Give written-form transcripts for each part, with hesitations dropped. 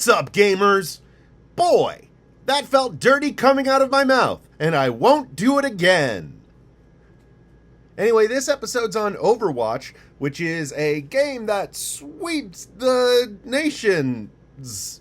What's up, gamers? Boy, that felt dirty coming out of my mouth, and I won't do it again. Anyway, this episode's on Overwatch, which is a game that sweeps the nations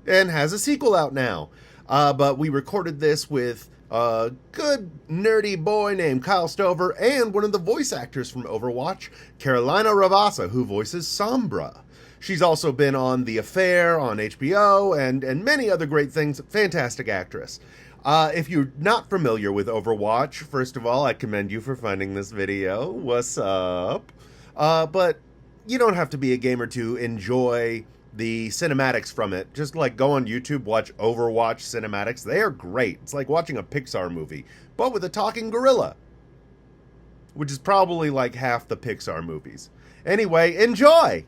and has a sequel out now. But we recorded this with a good nerdy boy named Kyle Stover and one of the voice actors from Overwatch, Carolina Ravassa, who voices Sombra. She's also been on The Affair on HBO and many other great things. Fantastic actress. If you're not familiar with Overwatch, first of all, I commend you for finding this video. What's up? But you don't have to be a gamer to enjoy the cinematics from it. Just like go on YouTube, watch Overwatch cinematics. They are great. It's like watching a Pixar movie, but with a talking gorilla, which is probably like half the Pixar movies. Anyway, enjoy!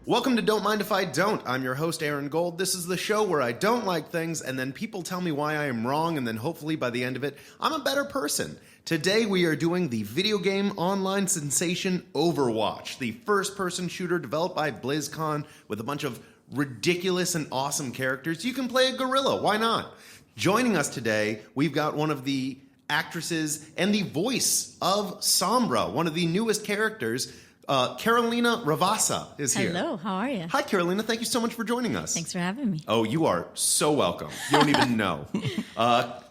Welcome to Don't Mind If I Don't. I'm your host, Aaron Gold. This is the show where I don't like things, and then people tell me why I am wrong, and then hopefully by the end of it, I'm a better person. Today we are doing the video game online sensation Overwatch, the first-person shooter developed by BlizzCon with a bunch of ridiculous and awesome characters. You can play a gorilla, why not? Joining us today, we've got one of the actresses and the voice of Sombra, one of the newest characters. Carolina Ravassa is here. Hello, how are you? Hi, Carolina. Thank you so much for joining us. Thanks for having me. Oh, you are so welcome. You don't even know.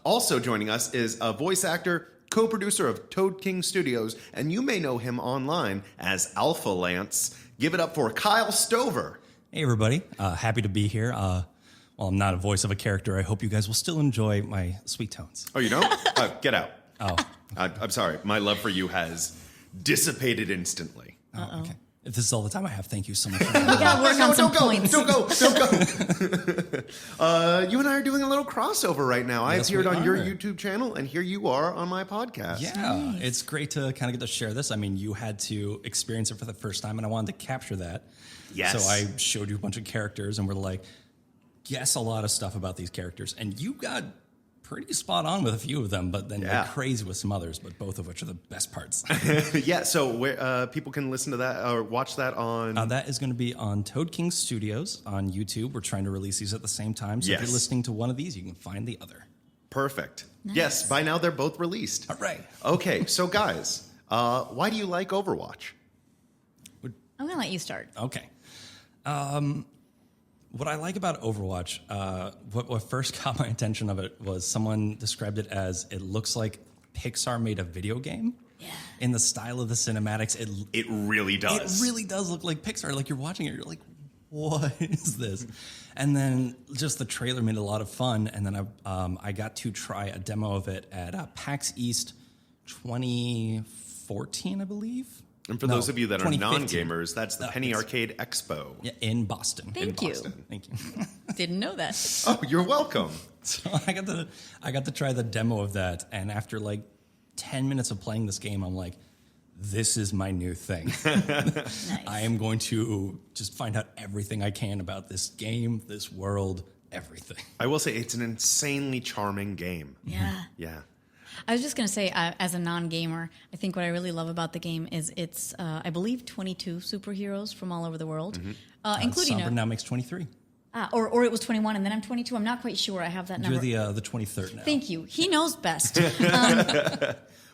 Also joining us is a voice actor, co-producer of Toad King Studios, and you may know him online as Alphalance. Give it up for Kyle Stover. Hey, everybody. Happy to be here. While I'm not a voice of a character, I hope you guys will still enjoy my sweet tones. Oh, you don't? Get out. Oh. I'm sorry. My love for you has dissipated instantly. Oh, okay. If this is all the time I have, thank you so much. We gotta work on some points. Don't go. You and I are doing a little crossover right now. I appeared on your YouTube channel, and here you are on my podcast. Yeah, Nice. It's great to kind of get to share this. I mean, you had to experience it for the first time, and I wanted to capture that. Yes. So I showed you a bunch of characters, and we're like, guess a lot of stuff about these characters. And you got pretty spot on with a few of them, but then you're crazy with some others, but both of which are the best parts. Yeah, so where people can listen to that or watch that on... that is going to be on Toad King Studios on YouTube. We're trying to release these at the same time, so if you're listening to one of these, you can find the other. Perfect. Nice. Yes, by now they're both released. All right. Okay, so guys, why do you like Overwatch? I'm gonna let you start. Okay. What I like about Overwatch, what first caught my attention of it was someone described it as it looks like Pixar made a video game. Yeah. In the style of the cinematics, It really does. It really does look like Pixar. Like you're watching it, you're like, what is this? And then just the trailer made it a lot of fun. And then I got to try a demo of it at PAX East 2014, I believe. And for those of you that are non-gamers, that's the Penny Arcade Expo. Yeah, in Boston. Thank you. Thank you. Didn't know that. Oh, you're welcome. So I got to try the demo of that, and after like 10 minutes of playing this game, I'm like, this is my new thing. Nice. I am going to just find out everything I can about this game, this world, everything. I will say it's an insanely charming game. Yeah. Yeah. I was just going to say, as a non-gamer, I think what I really love about the game is it's, I believe, 22 superheroes from all over the world, including... Sombra now makes 23. Or it was 21, and then I'm 22. I'm not quite sure. I have that number. You're the 23rd now. Thank you. He knows best.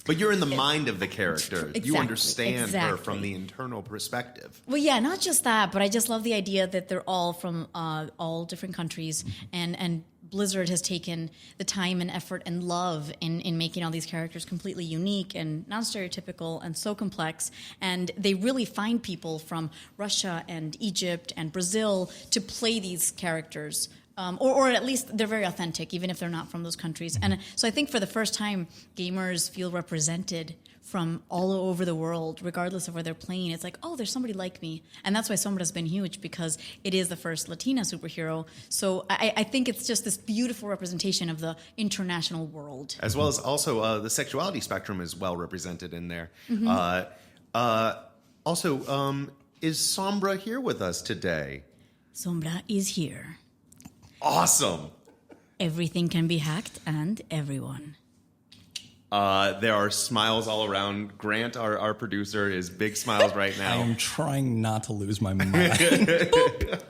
But you're in the mind of the character. Exactly, You understand her from the internal perspective. Well, yeah, not just that, but I just love the idea that they're all from all different countries, and Blizzard has taken the time and effort and love in making all these characters completely unique and non-stereotypical and so complex. And they really find people from Russia and Egypt and Brazil to play these characters. Or at least they're very authentic, even if they're not from those countries. And so I think for the first time, gamers feel represented from all over the world, regardless of where they're playing. It's like, oh, there's somebody like me. And that's why Sombra's been huge, because it is the first Latina superhero. So I think it's just this beautiful representation of the international world. As well as also the sexuality spectrum is well represented in there. Also, is Sombra here with us today? Sombra is here. Awesome. Everything can be hacked and everyone. There are smiles all around. Grant, our producer, is big smiles right I now. am trying not to lose my mind.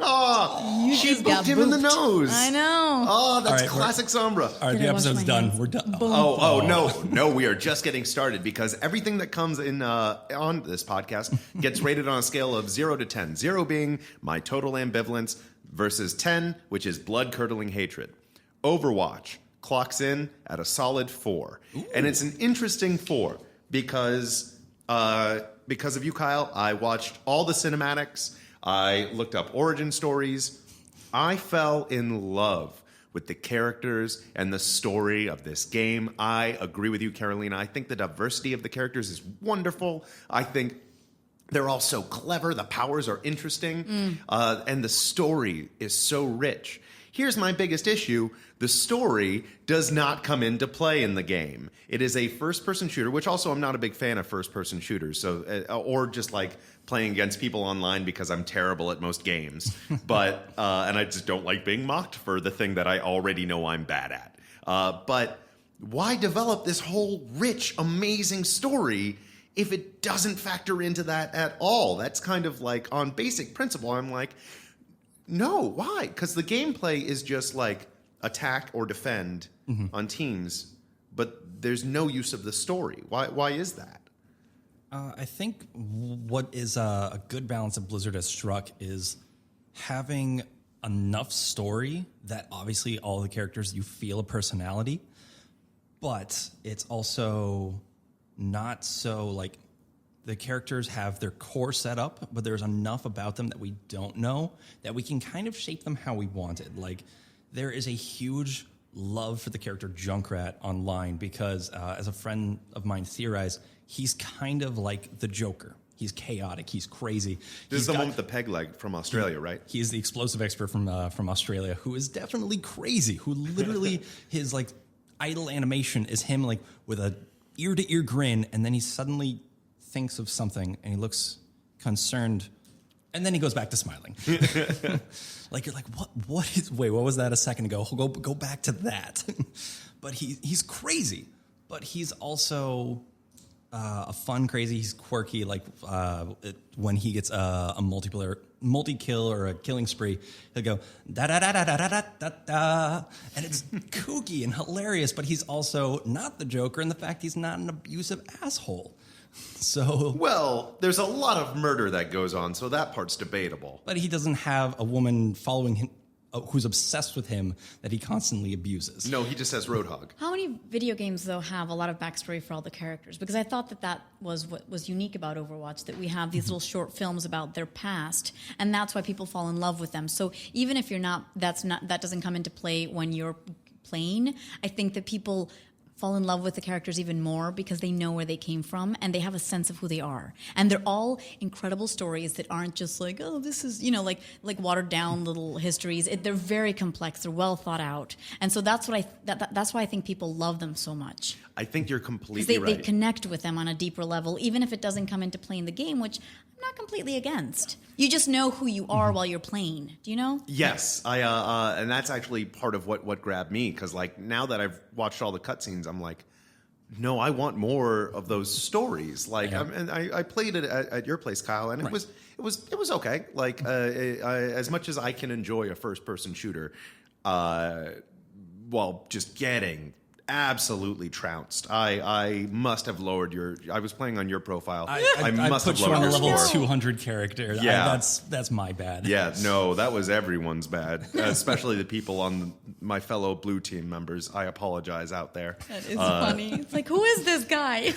Oh, she just got booped him in the booped. nose. I know. Oh, that's All right, classic Sombra. All right, Did the I wash episode's my done. hands? We're done. Boom. No, we are just getting started because everything that comes in on this podcast gets rated on a scale of 0 to 10. 0 being my total ambivalence versus 10, which is blood-curdling hatred. Overwatch clocks in at a solid 4. Ooh. And it's an interesting 4 because of you, Kyle. I watched all the cinematics. I looked up origin stories. I fell in love with the characters and the story of this game. I agree with you, Carolina. I think the diversity of the characters is wonderful. I think they're all so clever. The powers are interesting. And the story is so rich. Here's my biggest issue. The story does not come into play in the game. It is a first-person shooter, which also I'm not a big fan of first-person shooters, so or just like playing against people online because I'm terrible at most games. But and I just don't like being mocked for the thing that I already know I'm bad at. But why develop this whole rich, amazing story if it doesn't factor into that at all? That's kind of like on basic principle. I'm like, no, why? Because the gameplay is just like attack or defend on teams, but there's no use of the story. Why is that? I think what is a good balance that Blizzard has struck is having enough story that obviously all the characters, you feel a personality, but it's also not so like the characters have their core set up, but there's enough about them that we don't know that we can kind of shape them how we wanted. Like, there is a huge love for the character Junkrat online because, as a friend of mine theorized, he's kind of like the Joker. He's chaotic. He's crazy. This is the one with the peg leg from Australia, right? He is the explosive expert from Australia who is definitely crazy, who literally his like idle animation is him like with a ear-to-ear grin, and then he suddenly thinks of something and he looks concerned and then he goes back to smiling. Like you're like, what was that a second ago? Go back to that. But he's crazy, but he's also a fun crazy. He's quirky. Like when he gets a multi-kill or a killing spree, he'll go da da da da da da da da, and it's kooky and hilarious. But he's also not the Joker in the fact he's not an abusive asshole. So well, there's a lot of murder that goes on, so that part's debatable. But he doesn't have a woman following him who's obsessed with him that he constantly abuses. No, he just has Roadhog. How many video games, though, have a lot of backstory for all the characters? Because I thought that was what was unique about Overwatch, that we have these little short films about their past, and that's why people fall in love with them. So even if that doesn't come into play when you're playing, I think that people fall in love with the characters even more because they know where they came from and they have a sense of who they are. And they're all incredible stories that aren't just like, oh, this is, like watered down little histories. They're very complex. They're well thought out. And so that's why I think people love them so much. I think you're completely right. They connect with them on a deeper level, even if it doesn't come into play in the game, which I'm not completely against. You just know who you are while you're playing. Do you know? Yes, and that's actually part of what grabbed me because like now that I've watched all the cutscenes, I'm like, no, I want more of those stories. Like, yeah. and I played it at your place, Kyle, and it was okay. Like as much as I can enjoy a first person shooter, while just getting absolutely trounced. I must have lowered I was playing on your profile. I must put have you lowered on a your level score. 200 character. Yeah. That's my bad. Yeah, no, that was everyone's bad, especially the people on my fellow blue team members. I apologize out there. That is funny. It's like, who is this guy?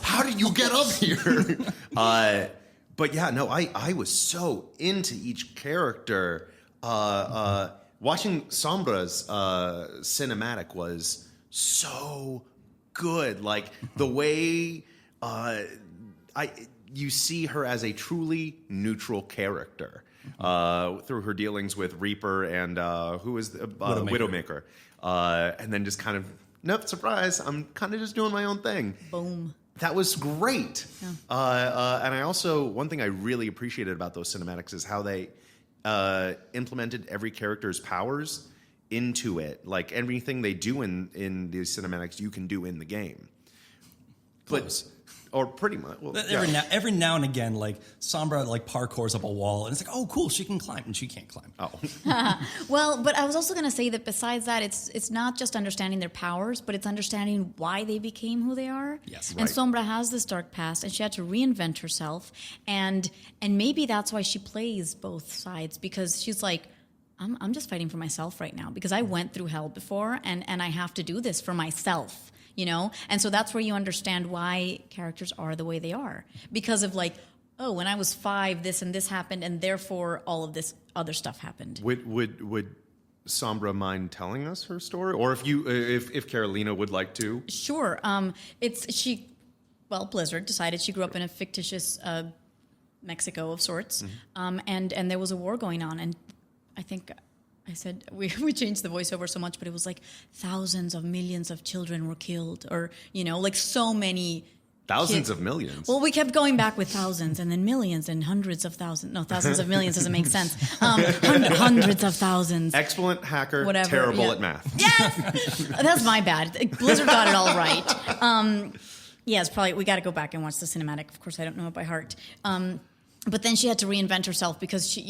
How did you get up here? But yeah, no, I was so into each character. Watching Sombra's cinematic was so good. Like the way you see her as a truly neutral character through her dealings with Reaper and who is the Widowmaker. And then just kind of, nope, surprise, I'm kind of just doing my own thing. Boom. That was great. Yeah. And I also, one thing I really appreciated about those cinematics is how they implemented every character's powers into it. Like everything they do in these cinematics, you can do in the game. Close. Or pretty much. Well, But yeah. every now and again, like Sombra like parkours up a wall, and it's like, oh, cool, she can climb, and she can't climb. Oh. Well, but I was also going to say that besides that, it's not just understanding their powers, but it's understanding why they became who they are. Yes. And Right. Sombra has this dark past, and she had to reinvent herself, and maybe that's why she plays both sides, because she's like, I'm just fighting for myself right now because I went through hell before, and I have to do this for myself. You know, and so that's where you understand why characters are the way they are, because of like, oh, when I was 5, this and this happened, and therefore all of this other stuff happened. Would Sombra mind telling us her story, or if Carolina would like to? Sure. Blizzard decided she grew up in a fictitious Mexico of sorts, and there was a war going on, and I think I said we changed the voiceover so much, but it was like thousands of millions of children were killed, or like so many. Thousands of millions. Well, we kept going back with thousands and then millions and hundreds of thousands. No, thousands of millions doesn't make sense. Hundreds of thousands. Excellent hacker, Whatever, terrible yeah. at math. Yes! That's my bad. Blizzard got it all right. Yeah, it's probably, we got to go back and watch the cinematic. Of course, I don't know it by heart. But then she had to reinvent herself because she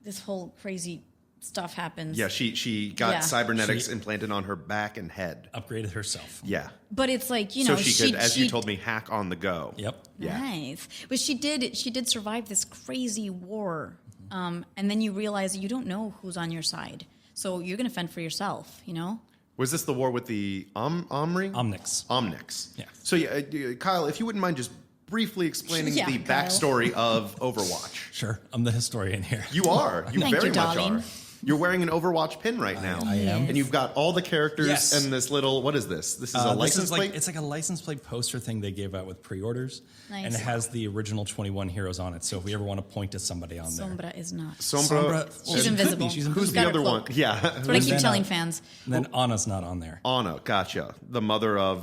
this whole crazy stuff happens. Yeah, she got Yeah. cybernetics implanted on her back and head. Upgraded herself. Yeah. But it's like, So she could, as you told me, hack on the go. Yep. Yeah. Nice. But she did survive this crazy war. And then you realize that you don't know who's on your side. So you're going to fend for yourself, Was this the war with the Omri? Omnix. Omnix. Yeah. So, Kyle, if you wouldn't mind just briefly explaining Yeah, the Kyle. backstory of Overwatch. Sure, I'm the historian here. You are. You Thank very you, much darling. are. You're wearing an Overwatch pin right now. I am. And you've got all the characters Yes. and this little, what is this? This is a license plate? It's like a license plate poster thing they gave out with pre-orders. Nice. And it has the original 21 heroes on it. So if we ever want to point to somebody on there. Sombra is not. Sombra. She's She's could be, invisible. she's Who's invisible. the got her other one? cloak. Yeah. That's what I keep then, telling fans. And then Anna's not on there. Anna, gotcha. The mother of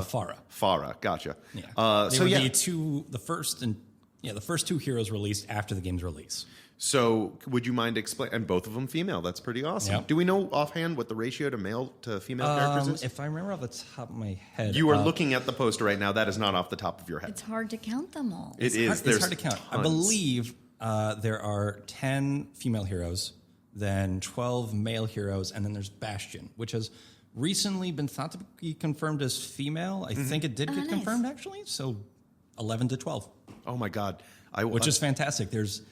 Farah. Farah, gotcha. Yeah. So were yeah. the first two heroes released after the game's release. So would you mind explain? And both of them female. That's pretty awesome. Yep. Do we know offhand what the ratio to male to female characters is? If I remember off the top of my head, You are looking at the poster right now. That is not off the top of your head. It's hard to count them all. It is. It's There's hard to count. I tons. believe there are 10 female heroes, then 12 male heroes, and then there's Bastion, which has recently been thought to be confirmed as female. I think it did get nice. confirmed, actually. So 11 to 12, Oh my God. which is fantastic. There's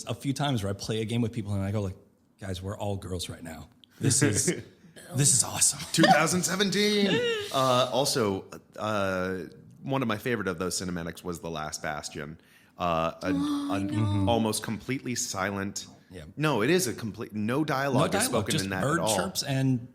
a few times where I play a game with people and I go like, guys, we're all girls right now. This is awesome. 2017. Also, one of my favorite of those cinematics was The Last Bastion. An almost completely silent. Yeah. No, it is a complete no dialogue, is spoken just in that bird at all. chirps and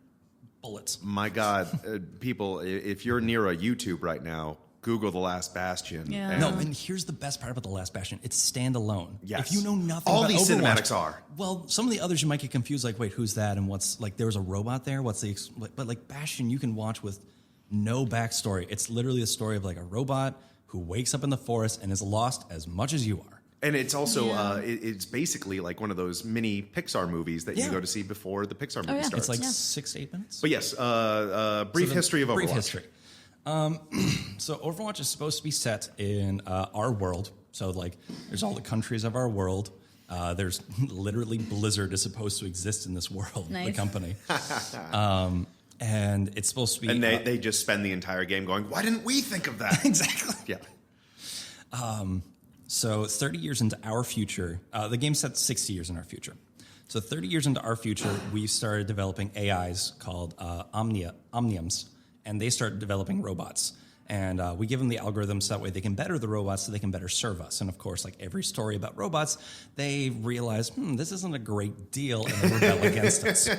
bullets. My God, people, if you're near a YouTube right now, Google The Last Bastion. Yeah. and- No, and here's the best part about The Last Bastion. It's standalone. Yes. If you know nothing All about these Overwatch, cinematics are. Well, some of the others you might get confused, like, wait, who's that? And what's, like, there was a robot there? But like Bastion, you can watch with no backstory. It's literally a story of like a robot who wakes up in the forest and is lost as much as you are. And it's also, Yeah. it's basically like one of those mini Pixar movies that you Yeah. go to see before the Pixar movie yeah. starts. It's like Yeah. 6 to 8 minutes. But yes, brief history of Overwatch. Brief history. So Overwatch is supposed to be set in our world. So like, there's all the countries of our world. There's literally Blizzard is supposed to exist in this world, the Nice. company. And it's supposed to be... And they just spend the entire game going, why didn't we think of that? exactly. Yeah. So 30 years into our future, the game set 60 years in our future. So 30 years into our future, we started developing AIs called Omniums, and they started developing robots. And we give them the algorithms so that way they can better the robots so they can better serve us. And of course, like every story about robots, they realize, this isn't a great deal, and they rebel against us.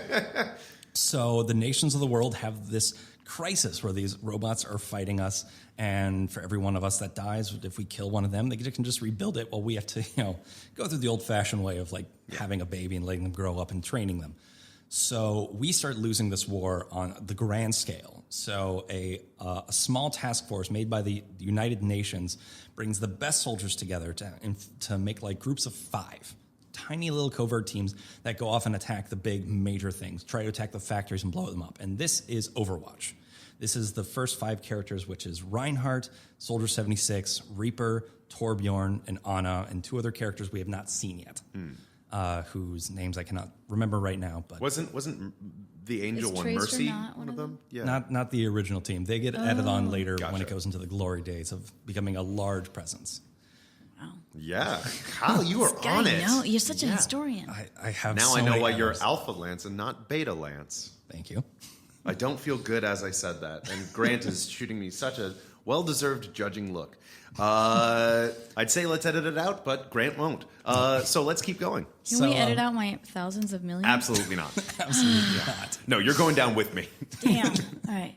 So the nations of the world have this crisis where these robots are fighting us, and for every one of us that dies, if we kill one of them, they can just rebuild it while we have to, go through the old-fashioned way of like having a baby and letting them grow up and training them. So we start losing this war on the grand scale. So a small task force made by the United Nations brings the best soldiers together to make like groups of 5. Tiny little covert teams that go off and attack the big major things, try to attack the factories and blow them up. And this is Overwatch. This is the first 5 characters, which is Reinhardt, Soldier 76, Reaper, Torbjorn, and Anna, and 2 other characters we have not seen yet, whose names I cannot remember right now. But wasn't the Angel Is one Tracer Mercy not one of them? Yeah. not the original team. They get added on later when it goes into the glory days of becoming a large presence. Wow. Yeah. Kyle, you are Guy, on it. no, you're such a historian. I have Now so I know many why you're hours. Alphalance and not Beta-Lance. Thank you. I don't feel good as I said that, and Grant is shooting me such a well-deserved judging look. I'd say let's edit it out, but Grant won't. So let's keep going. Can we edit out my thousands of millions? Absolutely not. Absolutely not. No, you're going down with me. Damn. All right.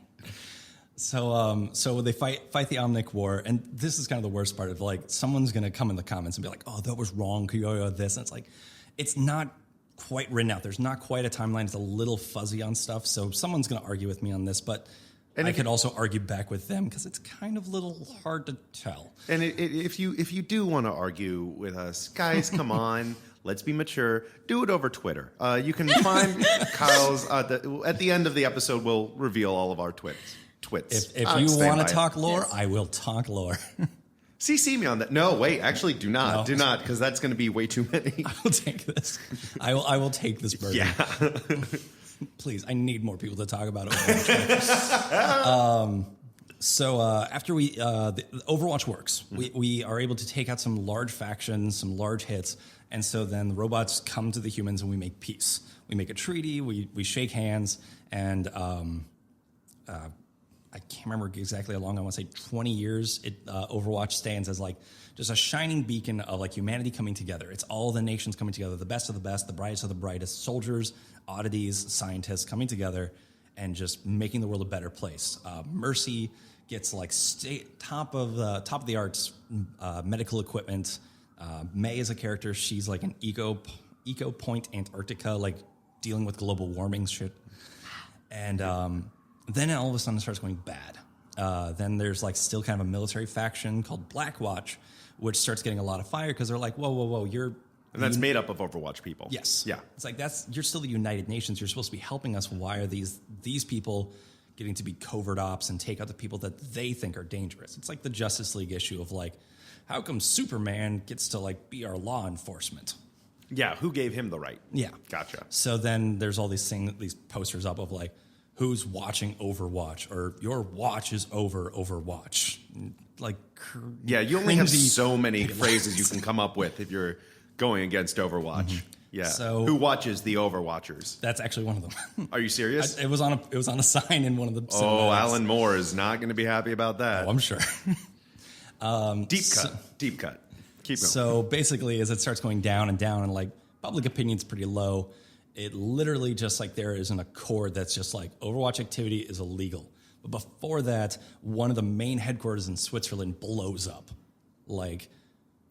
So they fight the Omnic War, and this is kind of the worst part of like someone's gonna come in the comments and be like, "Oh, that was wrong. Could you do this?" And it's like, it's not quite written out. There's not quite a timeline. It's a little fuzzy on stuff. So someone's gonna argue with me on this, but I could also argue back with them because it's kind of a little hard to tell. And if you do want to argue with us, guys, come on. Let's be mature. Do it over Twitter. You can find Kyle's at the end of the episode. We'll reveal all of our twits. If you want to talk lore, I will talk lore. CC me on that. No, wait. Actually, do not. No. Do not, because that's going to be way too many. I will take this. I will take this burden. Yeah. Please, I need more people to talk about Overwatch. So after the Overwatch works, we are able to take out some large factions, some large hits, and so then the robots come to the humans and we make peace. We make a treaty, we shake hands, and I can't remember exactly how long. I want to say 20 years. Overwatch stands as like just a shining beacon of like humanity coming together. It's all the nations coming together, the best of the best, the brightest of the brightest, soldiers, oddities, scientists coming together and just making the world a better place. Mercy gets like top of the arts medical equipment. May is a character. She's like an eco point Antarctica, like dealing with global warming shit. And then all of a sudden it starts going bad. Then there's like still kind of a military faction called Blackwatch, which starts getting a lot of fire because they're like, whoa, you're... And that's made up of Overwatch people. Yes. Yeah. It's like, you're still the United Nations. You're supposed to be helping us. Why are these people getting to be covert ops and take out the people that they think are dangerous? It's like the Justice League issue of like, how come Superman gets to like be our law enforcement? Yeah, who gave him the right? Yeah. Gotcha. So then there's all these posters up of like, who's watching Overwatch, or your watch is over Overwatch. Like, yeah, you only have cringy so many phrases you can come up with if you're going against Overwatch. Mm-hmm. Yeah. So who watches the Overwatchers? That's actually one of them. Are you serious? It was on a sign in one of the. Oh, cinematics. Alan Moore is not going to be happy about that. Oh, I'm sure. Deep cut. Keep going. So basically, as it starts going down and down, and like public opinion's pretty low. It literally just like there is an accord that's just like Overwatch activity is illegal. But before that, one of the main headquarters in Switzerland blows up. Like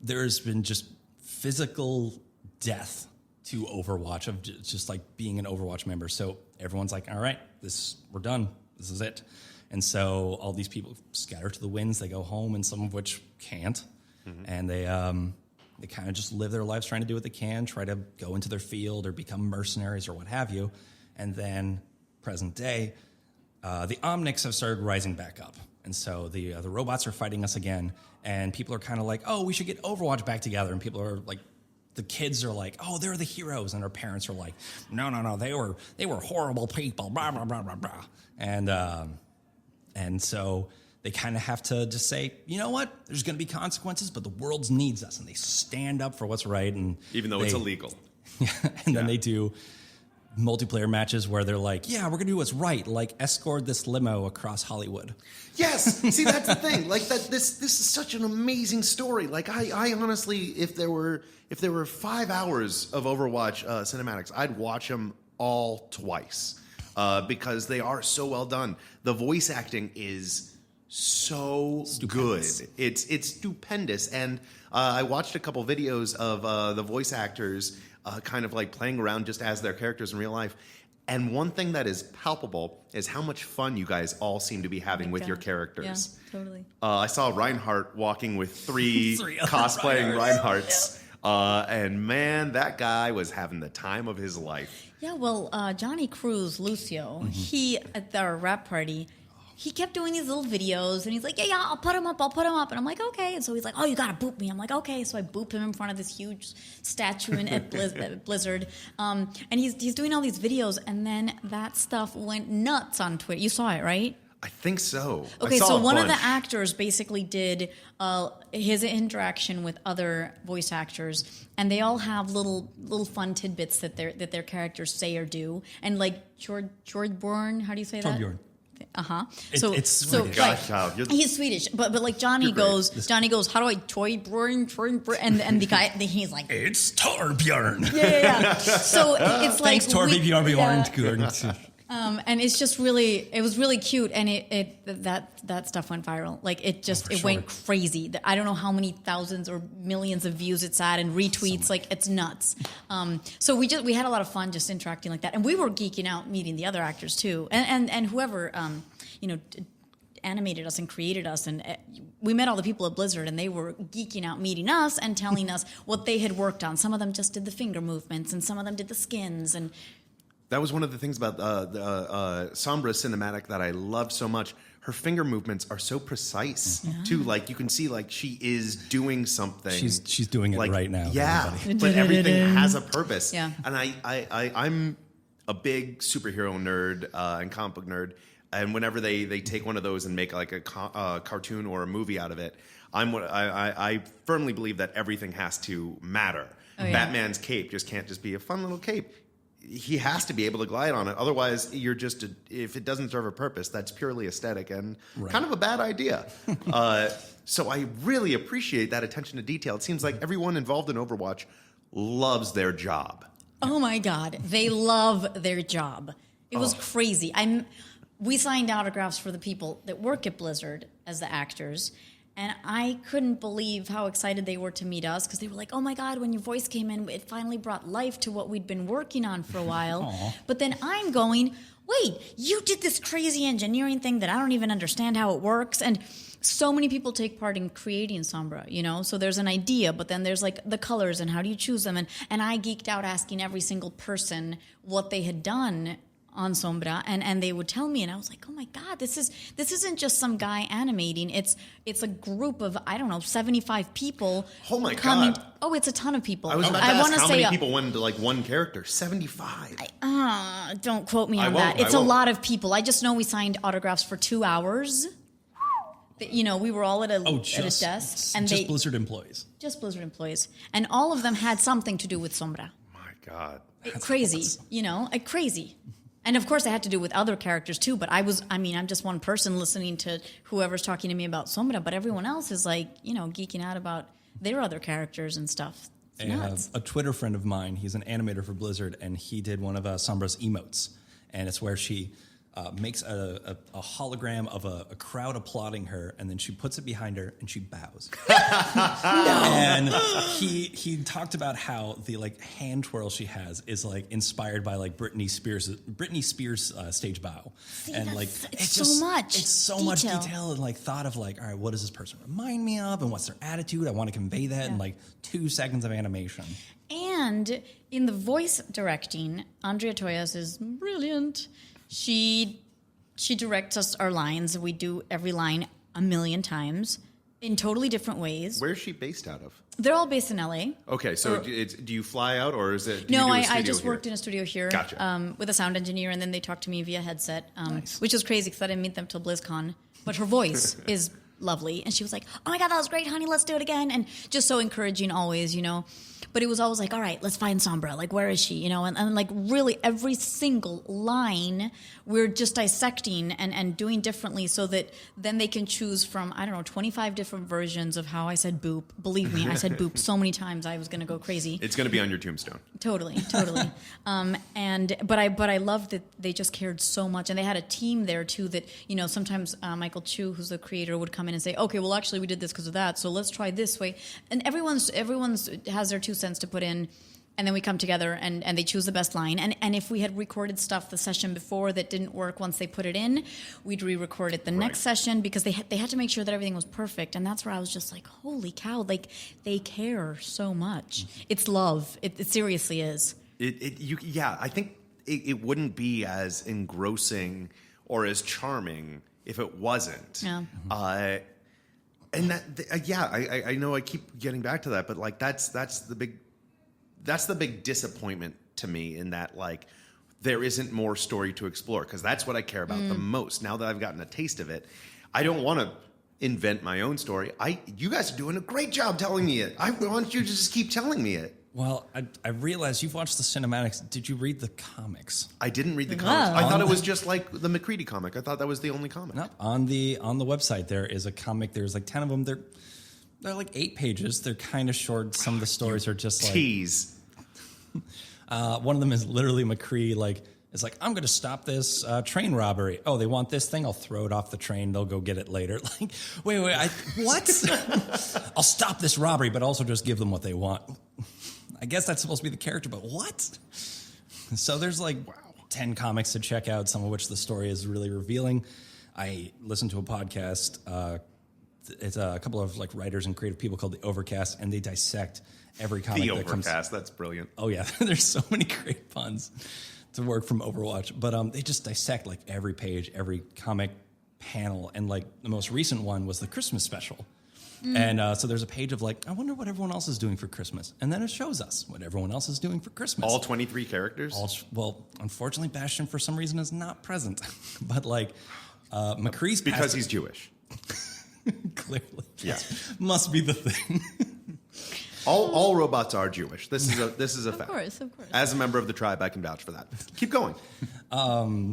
there's been just physical death to Overwatch of just like being an Overwatch member. So everyone's like, all right, we're done. This is it. And so all these people scatter to the winds. They go home, and some of which can't. Mm-hmm. And they kind of just live their lives trying to do what they can, try to go into their field or become mercenaries or what have you. And then, present day, the Omnics have started rising back up. And so the robots are fighting us again. And people are kind of like, oh, we should get Overwatch back together. And people are like, the kids are like, oh, they're the heroes. And our parents are like, no, they were horrible people, blah, blah, blah, blah, blah. And so they kind of have to just say, you know what? There's going to be consequences, but the world needs us. And they stand up for what's right. And even though it's illegal. And then they do multiplayer matches where they're like, yeah, we're going to do what's right. Like escort this limo across Hollywood. Yes. See, that's the thing. Like that, this is such an amazing story. Like I honestly, if there were 5 hours of Overwatch cinematics, I'd watch them all twice because they are so well done. The voice acting is so stupendous. Good. It's stupendous. And I watched a couple videos of the voice actors kind of like playing around just as their characters in real life. And one thing that is palpable is how much fun you guys all seem to be having with your characters. Yeah, totally. I saw Reinhardt walking with three cosplaying Reinhardts. And man, that guy was having the time of his life. Yeah, well, Johnny Cruz, Lucio, he, at our rap party, he kept doing these little videos, and he's like, yeah, I'll put him up. And I'm like, okay. And so he's like, oh, you got to boop me. I'm like, okay. So I boop him in front of this huge statue at Blizzard. And he's doing all these videos, and then that stuff went nuts on Twitter. You saw it, right? I think so. Okay, I saw so a one of bunch. the actors basically did his interaction with other voice actors, and they all have little fun tidbits that their characters say or do. And like Torbjorn, how do you say that? Torbjorn. It's Swedish. Gosh, child, you're- he's Swedish, but like Johnny goes, how do I Torbjorn? And the guy, he's like, It's Torbjorn. yeah. So it's like Thanks, Torbjorn. and it's just it was really cute, and that stuff went viral. Like it went crazy. I don't know how many thousands or millions of views it's at and retweets. Like it's nuts. So we had a lot of fun just interacting like that, and we were geeking out meeting the other actors too, and whoever animated us and created us, and we met all the people at Blizzard, and they were geeking out meeting us and telling us what they had worked on. Some of them just did the finger movements, and some of them did the skins, and That was one of the things about the Sombra cinematic that I loved so much. Her finger movements are so precise, too. Like, you can see, like, she is doing something. She's doing it like, right now. Yeah, but everything has a purpose. Yeah. And I'm a big superhero nerd and comic book nerd. And whenever they take one of those and make, like, a cartoon or a movie out of it, I firmly believe that everything has to matter. Oh, yeah. Batman's cape just can't just be a fun little cape. He has to be able to glide on it. Otherwise, you're just if it doesn't serve a purpose, that's purely aesthetic and kind of a bad idea. So I really appreciate that attention to detail. It seems like everyone involved in Overwatch loves their job. oh my God, they love their job. It was crazy. We signed autographs for the people that work at Blizzard as the actors. And I couldn't believe how excited they were to meet us, because they were like, oh my God, when your voice came in, it finally brought life to what we'd been working on for a while. But then I'm going, wait, you did this crazy engineering thing that I don't even understand how it works. And so many people take part in creating Sombra, So there's an idea, but then there's like the colors and how do you choose them? And I geeked out asking every single person what they had done on Sombra, and they would tell me, and I was like, oh my God, this isn't just some guy animating. It's a group of, I don't know, 75 people. Oh my God. Oh, it's a ton of people. I was about to ask wanna how say many people went into like one character. 75. Don't quote me on won't, that. It's I a won't. lot of people. I just know we signed autographs for 2 hours. We were all at a desk, and just Blizzard employees. Just Blizzard employees, and all of them had something to do with Sombra. My God. Crazy, crazy. And of course, I had to do with other characters too. But I'm just one person listening to whoever's talking to me about Sombra. But everyone else is like, geeking out about their other characters and stuff. It's nuts. A Twitter friend of mine, he's an animator for Blizzard, and he did one of Sombra's emotes. And it's where she makes a hologram of a crowd applauding her, and then she puts it behind her and she bows. And he talked about how the like hand twirl she has is like inspired by like Britney Spears stage bow. And like it's so much detail and like thought of like, all right, what does this person remind me of and what's their attitude? I want to convey that in like 2 seconds of animation. And in the voice directing, Andrea Toyas is brilliant. She directs us our lines. We do every line a million times in totally different ways. Where's she based out of? They're all based in LA. Okay, so do you fly out, or is it? Do No, you do a I studio just here? worked in a studio here. Gotcha. With a sound engineer, and then they talked to me via headset, Nice. which was crazy because I didn't meet them till BlizzCon. But her voice is lovely, and she was like, "Oh my God, that was great, honey. Let's do it again." And just so encouraging always, But it was always like, all right, let's find Sombra. Like, where is she? And like really every single line we're just dissecting and doing differently so that then they can choose from, 25 different versions of how I said boop. Believe me, I said boop so many times I was going to go crazy. It's going to be on your tombstone. Totally. But I love that they just cared so much, and they had a team there too. That sometimes Michael Chu, who's the creator, would come in and say, "Okay, well, actually, we did this because of that, so let's try this way." And everyone's has their 2 cents to put in, and then we come together and they choose the best line. And if we had recorded stuff the session before that didn't work once they put it in, we'd re-record it the next session because they had to make sure that everything was perfect. And that's where I was just like, holy cow, like they care so much. It's love. It seriously is. I think it wouldn't be as engrossing or as charming if it wasn't. Yeah. And I know I keep getting back to that, but like that's the big disappointment to me, in that like there isn't more story to explore, because that's what I care about the most. Now that I've gotten a taste of it, I don't want to invent my own story. You guys are doing a great job telling me it. I want you to just keep telling me it. Well, I realized you've watched the cinematics. Did you read the comics? I didn't read the comics. I thought it was just like the McCready comic. I thought that was the only comic. No, on the website there is a comic. There's like 10 of them. They're like 8 pages. They're kind of short. Some of the stories are just like tease. One of them is literally McCree. Like, it's like, I'm going to stop this train robbery. Oh, they want this thing? I'll throw it off the train. They'll go get it later. Like, wait, what? I'll stop this robbery, but also just give them what they want. I guess that's supposed to be the character, but what? So there's like 10 comics to check out, some of which the story is really revealing. I listened to a podcast. It's a couple of like writers and creative people called the Overcast, and they dissect every comic The that comes. Overcast, that's brilliant. Oh yeah, there's so many great puns to work from Overwatch. But they just dissect like every page, every comic panel, and like the most recent one was the Christmas special. And so there's a page of like, I wonder what everyone else is doing for Christmas. And then it shows us what everyone else is doing for Christmas. All 23 characters? Well, unfortunately, Bastion, for some reason, is not present. But like, McCree's... Because he's Jewish. Clearly. Yeah. Must be the thing. All robots are Jewish. This is a fact. Of course. As a member of the tribe, I can vouch for that. Keep going.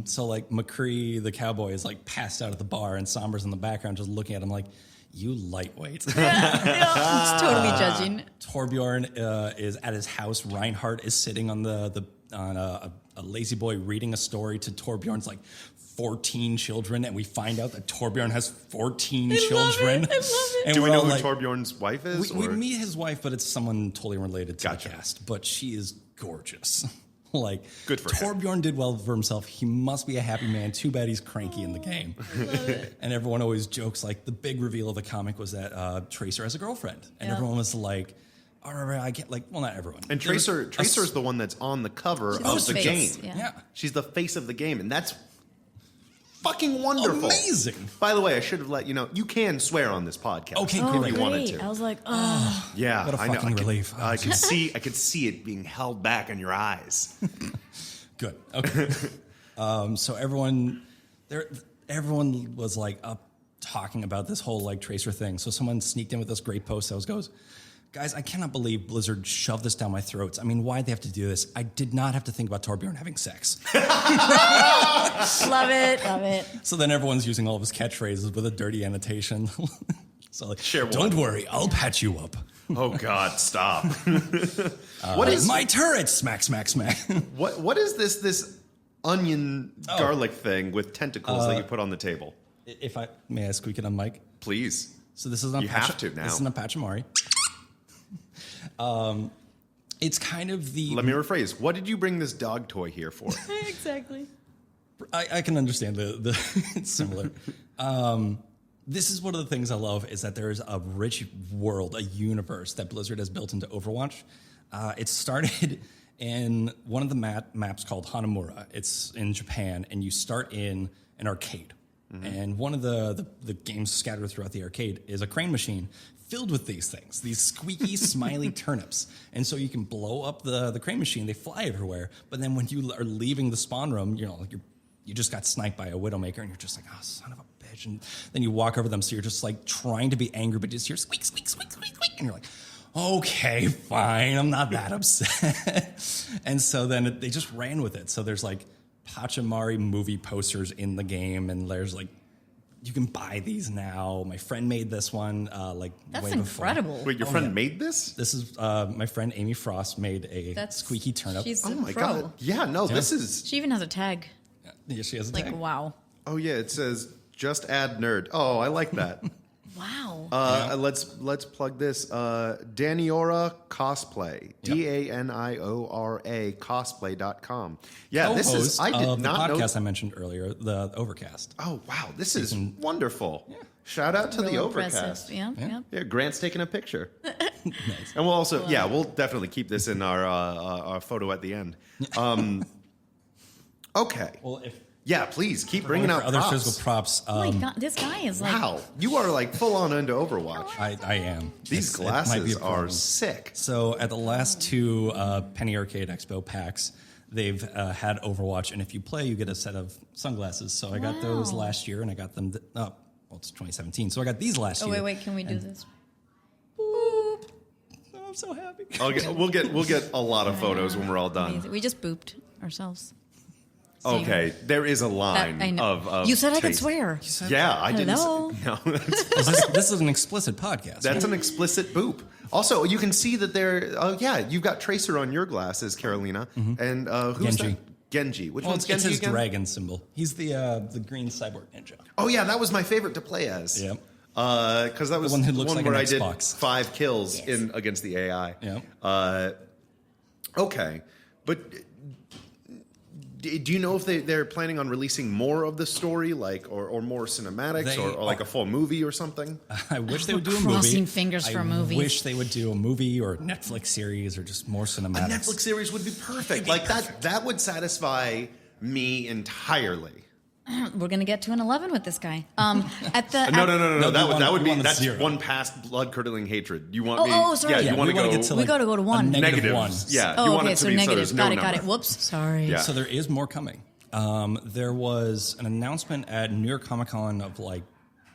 So like, McCree, the cowboy, is like passed out at the bar, and Sombra's in the background just looking at him like, you lightweight. It's totally judging. Torbjorn is at his house. Reinhardt is sitting on a lazy boy reading a story to Torbjorn's like 14 children, and we find out that Torbjorn has 14 children. I love it. And Do we we're know all who like, Torbjorn's wife is? we meet his wife, but it's someone totally related to Gotcha. the cast. But she is gorgeous. Like, Good for him. Torbjorn did well for himself. He must be a happy man. Too bad he's cranky in the game. And everyone always jokes, like, the big reveal of the comic was that Tracer has a girlfriend. And everyone was like, all right, I get, like, well, not everyone. And Tracer's the one that's on the cover She's of the the face, game. Yeah. She's the face of the game, and that's fucking wonderful. Amazing. By the way, I should have let you know, you can swear on this podcast. Okay, Oh, great. If you wanted great. to. I was like, oh. Yeah, What a I know. fucking relief. I could see it being held back in your eyes. Good. Okay. So everyone was like up talking about this whole like Tracer thing. So someone sneaked in with this great post that goes, guys, I cannot believe Blizzard shoved this down my throats. I mean, why'd they have to do this? I did not have to think about Torbjorn having sex. Love it. So then everyone's using all of his catchphrases with a dirty annotation. So like, Share one. don't worry, I'll patch you up. Oh God, stop! What is my turret? Smack, smack, smack. What is this onion garlic thing with tentacles that you put on the table? If I may, I squeak it on mic. Please. So this is an You have to now. This is an Apachimari. It's kind of the. Let me rephrase. What did you bring this dog toy here for? Exactly. I can understand the it's similar. This is one of the things I love is that there is a rich world, a universe that Blizzard has built into Overwatch. It started in one of the maps called Hanamura. It's in Japan, and you start in an arcade. Mm-hmm. And one of the games scattered throughout the arcade is a crane machine filled with these things, these squeaky, smiley turnips. And so you can blow up the crane machine. They fly everywhere. But then when you are leaving the spawn room, you just got sniped by a Widowmaker, and you're just like, oh, son of a bitch. And then you walk over them, so you're just like trying to be angry, but just hear squeak, squeak, squeak, squeak, squeak. And you're like, okay, fine, I'm not that upset. And so then they just ran with it. So there's like Pachimari movie posters in the game, and there's like, you can buy these now. My friend made this one. That's way incredible. Before. Wait, your friend made this? This is my friend Amy Frost made a squeaky turnip. She's Oh a my pro. God! Yeah, no, this is. She even has a tag. Yeah, she has a Like, tag. wow. Oh yeah, it says just add nerd. Oh, I like that. Wow. Let's plug this. Daniora Cosplay. DANIORA Cosplay.com. Yeah, this is. I did the not know. podcast I mentioned earlier, the Overcast. Oh wow, this is wonderful. Yeah. Shout out to Real the impressive. Overcast. Yeah. Yeah, Grant's taking a picture. Nice. And we'll also, we'll definitely keep this in our photo at the end. Okay. Well, Yeah, please keep bringing out other props. physical props. Oh my god, this guy is like Wow, you are like full on into Overwatch. I am. These It might be glasses a are problem. sick. So at the last two Penny Arcade Expo packs, they've had Overwatch, and if you play, you get a set of sunglasses. So I got those last year, and I got them. Well, it's 2017, so I got these last year. Oh wait, can we do this? Boop. Oh, I'm so happy. We'll get a lot of photos when we're all done. Amazing. We just booped ourselves. Okay, there is a line I know. of You said I could taste. swear. Yeah, I didn't. Hello? No, This is an explicit podcast. that's an explicit boop. Also, you can see that there. Oh yeah, you've got Tracer on your glasses, Carolina, and who's Genji. that? Genji. Which Well, one's it's Genji his again? dragon symbol. He's the green cyborg ninja. Oh yeah, that was my favorite to play as. Yep. Because that was one who looks like where an I did Xbox. 5 kills in against the AI. Yep. Okay, but do you know if they're planning on releasing more of the story, like or more cinematics, or like a full movie or something? I wish they would do a movie. Crossing fingers for a movie. I wish they would do a movie or a Netflix series or just more cinematics. A Netflix series would be perfect. Like that would satisfy me entirely. We're gonna get to an 11 with this guy. At the No. That would be want a that's 0. one past blood curdling hatred. You want me? Oh, sorry. Yeah, Yeah, you want to wanna go? get to, we like, got to go to a one. negative negatives. one. Yeah. Oh, you want okay, it to so be negative. there's no Got it. number. Whoops, sorry. Yeah. So there is more coming. There was an announcement at New York Comic Con of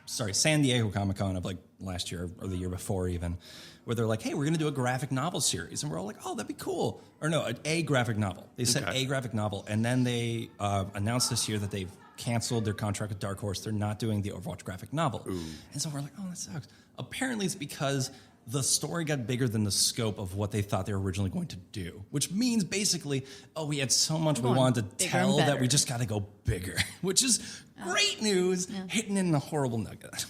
San Diego Comic Con of last year or the year before even, where they're like, hey, we're going to do a graphic novel series. And we're all like, oh, that'd be cool. Or no, a graphic novel. They said a graphic novel. And then they announced this year that they've canceled their contract with Dark Horse. They're not doing the Overwatch graphic novel. Ooh. And so we're like, oh, that sucks. Apparently it's because the story got bigger than the scope of what they thought they were originally going to do, which means basically, we had so much we wanted to tell that we just got to go bigger, which is great news, hidden in a horrible nugget.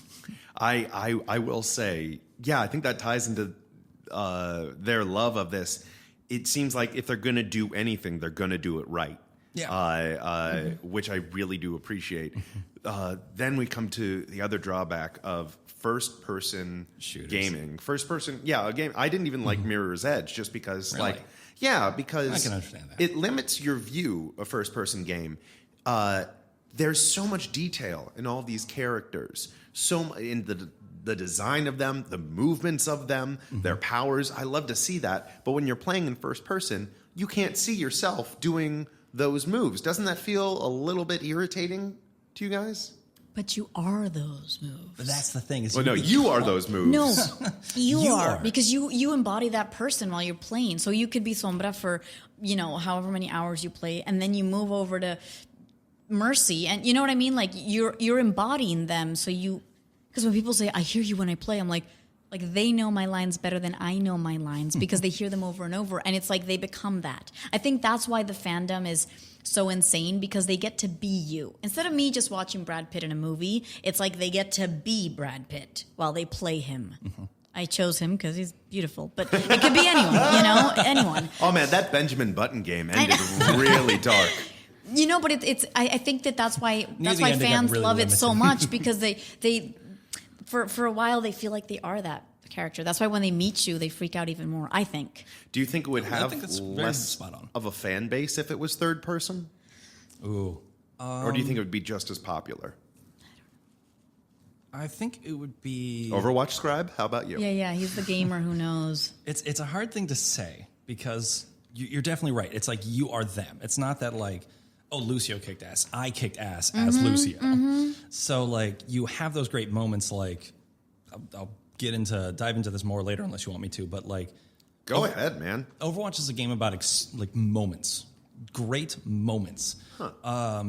I will say, I think that ties into their love of this. It seems like if they're going to do anything, they're going to do it right. Yeah. Which I really do appreciate. Then we come to the other drawback of first-person gaming. First-person, a game. I didn't even like Mirror's Edge just because, Really? because I can understand that. it limits your view of first-person game. There's so much detail in all these characters, in the design of them, the movements of them, their powers. I love to see that. But when you're playing in first person, you can't see yourself doing those moves. Doesn't that feel a little bit irritating to you guys? But you are those moves. But that's the thing. You are those moves. No, you are. are. Because you embody that person while you're playing. So you could be Sombra for, however many hours you play, and then you move over to Mercy, and you know what I mean? Like you're embodying them. So because when people say, I hear you when I play, I'm like they know my lines better than I know my lines because they hear them over and over. And it's like they become that. I think that's why the fandom is so insane, because they get to be you. Instead of me just watching Brad Pitt in a movie, it's like they get to be Brad Pitt while they play him. Mm-hmm. I chose him because he's beautiful, but it could be anyone, anyone. Oh man, that Benjamin Button game ended really dark. But it's. I think that's why fans really love limited. it so much, because they for a while they feel like they are that character. That's why when they meet you, they freak out even more, I think. Do you think it would have that's very less spot on. of a fan base if it was third person? Ooh. Or do you think it would be just as popular? I think it would be Overwatch Scribe, how about you? Yeah, he's the gamer who knows. It's a hard thing to say because you're definitely right. It's like you are them. It's not that Lucio kicked ass. I kicked ass as Lucio. Mm-hmm. So you have those great moments. I'll dive into this more later unless you want me to. But go ahead, man. Overwatch is a game about moments, great moments. Huh.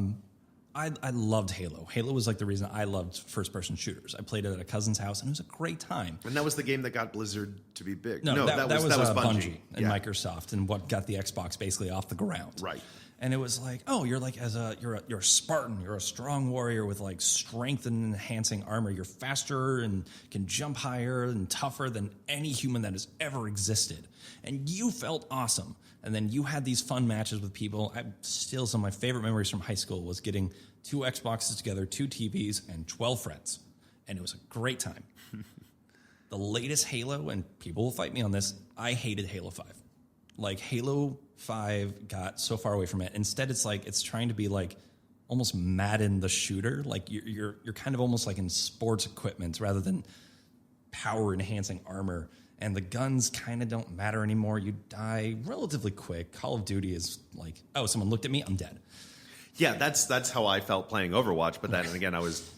I loved Halo. Halo was the reason I loved first-person shooters. I played it at a cousin's house, and it was a great time. And that was the game that got Blizzard to be big. No, that was Bungie and Yeah. Microsoft, and what got the Xbox basically off the ground. Right. And it was you're you're a Spartan, you're a strong warrior with strength and enhancing armor. You're faster and can jump higher and tougher than any human that has ever existed. And you felt awesome. And then you had these fun matches with people. Some of my favorite memories from high school was getting 2 Xboxes together, 2 TVs, and 12 friends. And it was a great time. The latest Halo, and people will fight me on this, I hated Halo 5. Halo 5 got so far away from it. Instead, it's trying to be almost Madden the shooter. Like you're kind of almost like in sports equipment rather than power enhancing armor. And the guns kind of don't matter anymore. You die relatively quick. Call of Duty is like, oh, someone looked at me, I'm dead. Yeah, that's how I felt playing Overwatch. But then again, I was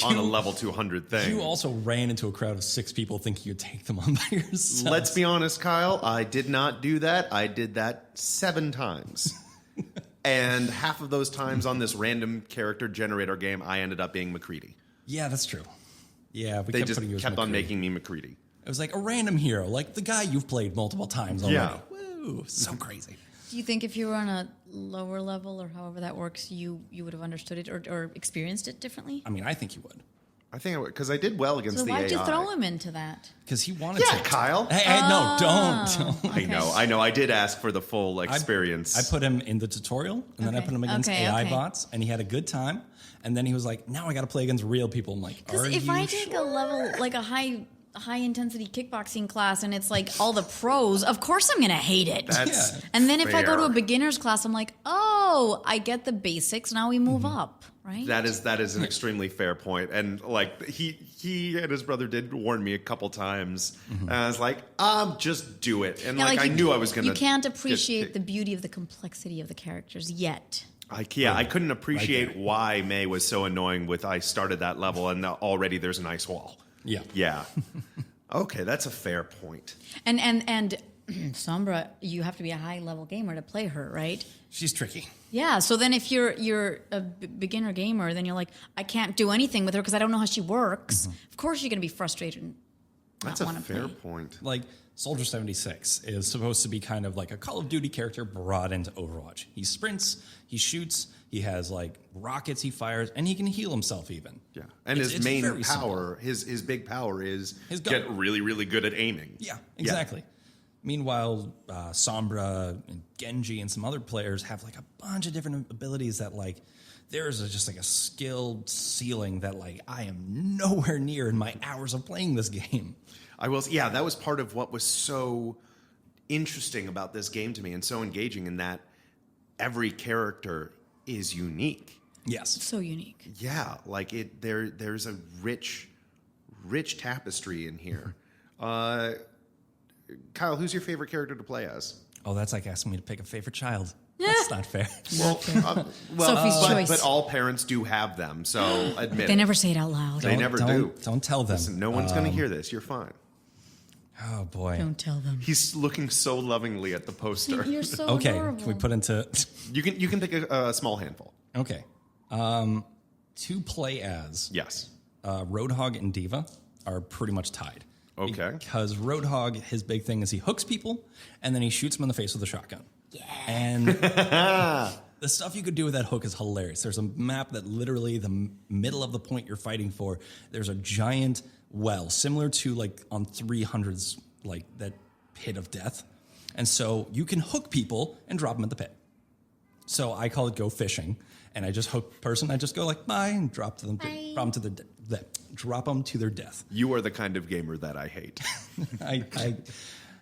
on a level 200 thing. You also ran into a crowd of 6 people thinking you'd take them on by yourself. Let's be honest, Kyle. I did not do that. I did that 7 times. And half of those times on this random character generator game, I ended up being McCready. Yeah, that's true. Yeah, They just kept on making me McCready. It was like a random hero, like the guy you've played multiple times already. Yeah. Woo, so crazy. Do you think if you were on a lower level or however that works, you would have understood it or experienced it differently? I mean, I think you would. I think I would, because I did well against So the AI. why'd you throw him into that? Because he wanted to. Yeah, Kyle. Hey, no, don't. I know. I did ask for the full experience. I put him in the tutorial, and then I put him against AI bots, and he had a good time. And then he was like, now I got to play against real people. I'm like, Because if I take a level, like a high intensity kickboxing class and it's like all the pros, of course I'm going to hate it. That's and then if I go to a fair. beginner's class, I'm like, oh, I get the basics. Now we move up, right? That is an extremely fair point. And like he and his brother did warn me a couple times. And I was like, just do it. And I knew I was going to. You can't appreciate the beauty of the complexity of the characters yet. I couldn't appreciate why May was so annoying with I started that level and already there's an ice wall. Yeah. Yeah. Okay, that's a fair point. And Sombra, you have to be a high level gamer to play her, right? She's tricky. Yeah. So then if you're a beginner gamer, then you're like, I can't do anything with her because I don't know how she works. Of course you're going to be frustrated and That's not a want to fair play. point. Like, Soldier 76 is supposed to be kind of like a Call of Duty character brought into Overwatch. He sprints, he shoots, he has like rockets he fires, and he can heal himself even. Yeah. And It's his main very power, his big power is His gun. get really, really good at aiming. Yeah, exactly. Meanwhile, Sombra and Genji and some other players have like a bunch of different abilities that like there's just like a skilled ceiling that like I am nowhere near in my hours of playing this game. I will. Yeah, that was part of what was so interesting about this game to me and so engaging in that every character is unique. Yes. So unique. Yeah, like there's a rich tapestry in here. Kyle, who's your favorite character to play as? Oh, that's like asking me to pick a favorite child. That's not fair. Sophie's choice. But all parents do have them, so admit They it. never say it out loud. They never do. Don't tell them. Listen, no one's going to hear this. You're fine. Oh, boy. Don't tell them. He's looking so lovingly at the poster. You're so Okay, adorable. can we put into... You can pick a small handful. Okay. To play as, Yes. Roadhog and d.va are pretty much tied. Okay. Because Roadhog, his big thing is he hooks people, and then he shoots them in the face with a shotgun. Yeah. And the stuff you could do with that hook is hilarious. There's a map that literally the middle of the point you're fighting for, there's a giant well, similar to like on 300's, like that pit of death. And so you can hook people and drop them in the pit. So I call it go fishing. And I just hook person. I just go like bye and drop them to their death. You are the kind of gamer that I hate.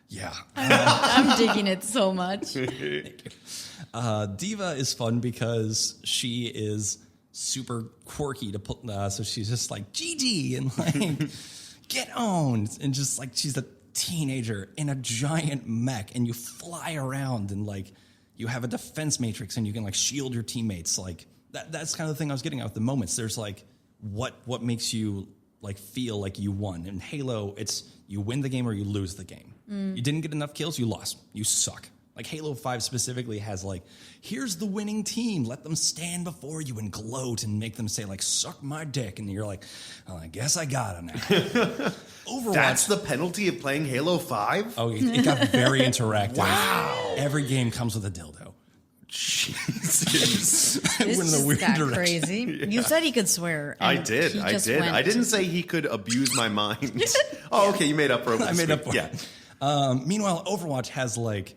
Yeah. I'm digging it so much. d.va is fun because she is super quirky to put. So she's just like GG and like get owned, and just like she's a teenager in a giant mech, and you fly around and like you have a defense matrix, and you can like shield your teammates. Like that's kind of the thing I was getting at with the moments. There's like what makes you like feel like you won. In Halo, it's you win the game or you lose the game. You didn't get enough kills, you lost. You suck. Like Halo 5 specifically has like, here's the winning team. Let them stand before you and gloat and make them say like, suck my dick. And you're like, well, I guess I got him now. Overwatch. That's the penalty of playing Halo 5? Oh, it got very interactive. Wow. Every game comes with a dildo. Jesus. This Went in a just weird got direction. crazy. You said he could swear. I and did. he I just did. went- I didn't say he could abuse my mind. Oh, okay. You made up for it. I made up for Yeah. it. Meanwhile, Overwatch has like,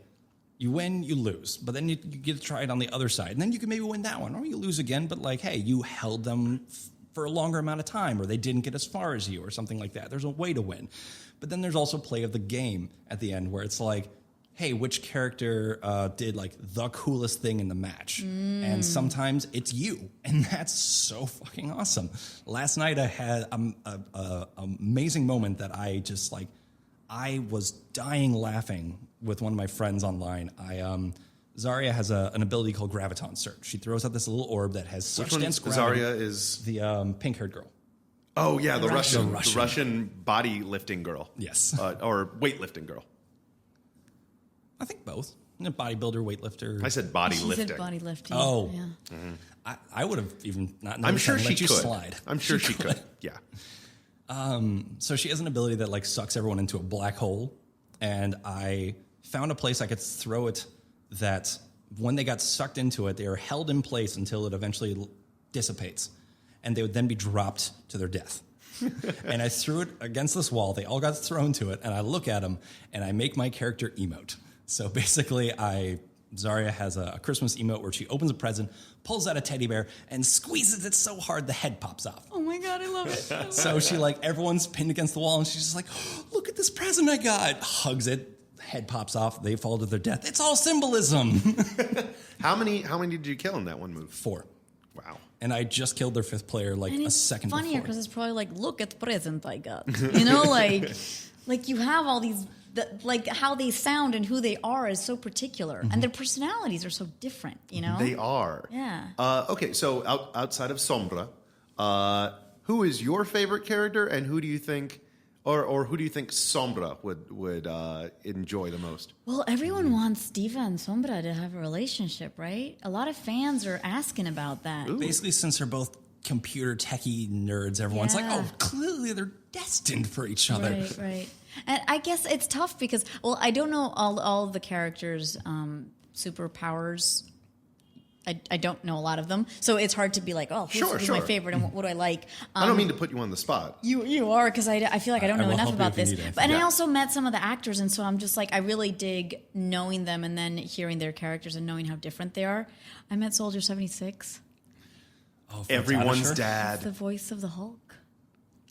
you win, you lose, but then you get to try it on the other side, and then you can maybe win that one, or you lose again, but like, hey, you held them for a longer amount of time, or they didn't get as far as you, or something like that. There's a way to win. But then there's also play of the game at the end, where it's like, hey, which character did like the coolest thing in the match? And sometimes it's you, and that's so fucking awesome. Last night I had a amazing moment that I was dying laughing with one of my friends online. Zarya has an ability called Graviton Surge. She throws out this little orb that has such dense gravity. Zarya is the pink-haired girl. Oh yeah, the Russian body lifting girl. Yes. Or weightlifting girl. I think both. Bodybuilder, weightlifter. I said body She lifting. said body lifting. Oh. Yeah. I would have even not. I'm sure she let you could. slide. I'm sure she could. Yeah. So she has an ability that like sucks everyone into a black hole, and I found a place I could throw it that when they got sucked into it, they are held in place until it eventually dissipates, and they would then be dropped to their death. And I threw it against this wall. They all got thrown to it, and I look at them, and I make my character emote. So basically, Zarya has a Christmas emote where she opens a present, pulls out a teddy bear, and squeezes it so hard the head pops off. Oh my God, I love it. So she everyone's pinned against the wall, and she's just like, oh, look at this present I got. Hugs it, head pops off, they fall to their death. It's all symbolism. How many did you kill in that one move? 4. Wow. And I just killed their 5th player And a it's second funnier before. because it's probably like, look at the present I got. You know, like you have all these, how they sound and who they are is so particular, and their personalities are so different. You know, They are. Yeah. Okay, so outside of Sombra, who is your favorite character, and who do you think, or who do you think Sombra would enjoy the most? Well, everyone wants d.va and Sombra to have a relationship, right? A lot of fans are asking about that. Basically, since they're both computer techie nerds, everyone's like, Yeah. oh, clearly they're destined for each other. Right, right. And I guess it's tough because, well, I don't know all of the characters' superpowers. I don't know a lot of them, so it's hard to be like, oh, who's my favorite and what do I like? I don't mean to put you on the spot. You are, because I feel like I don't know will enough help you about if you this. need anything. And I Yeah. also met some of the actors, and so I'm just like, I really dig knowing them and then hearing their characters and knowing how different they are. I met Soldier 76, Oh, from Everyone's Punisher? dad. the voice of the Hulk.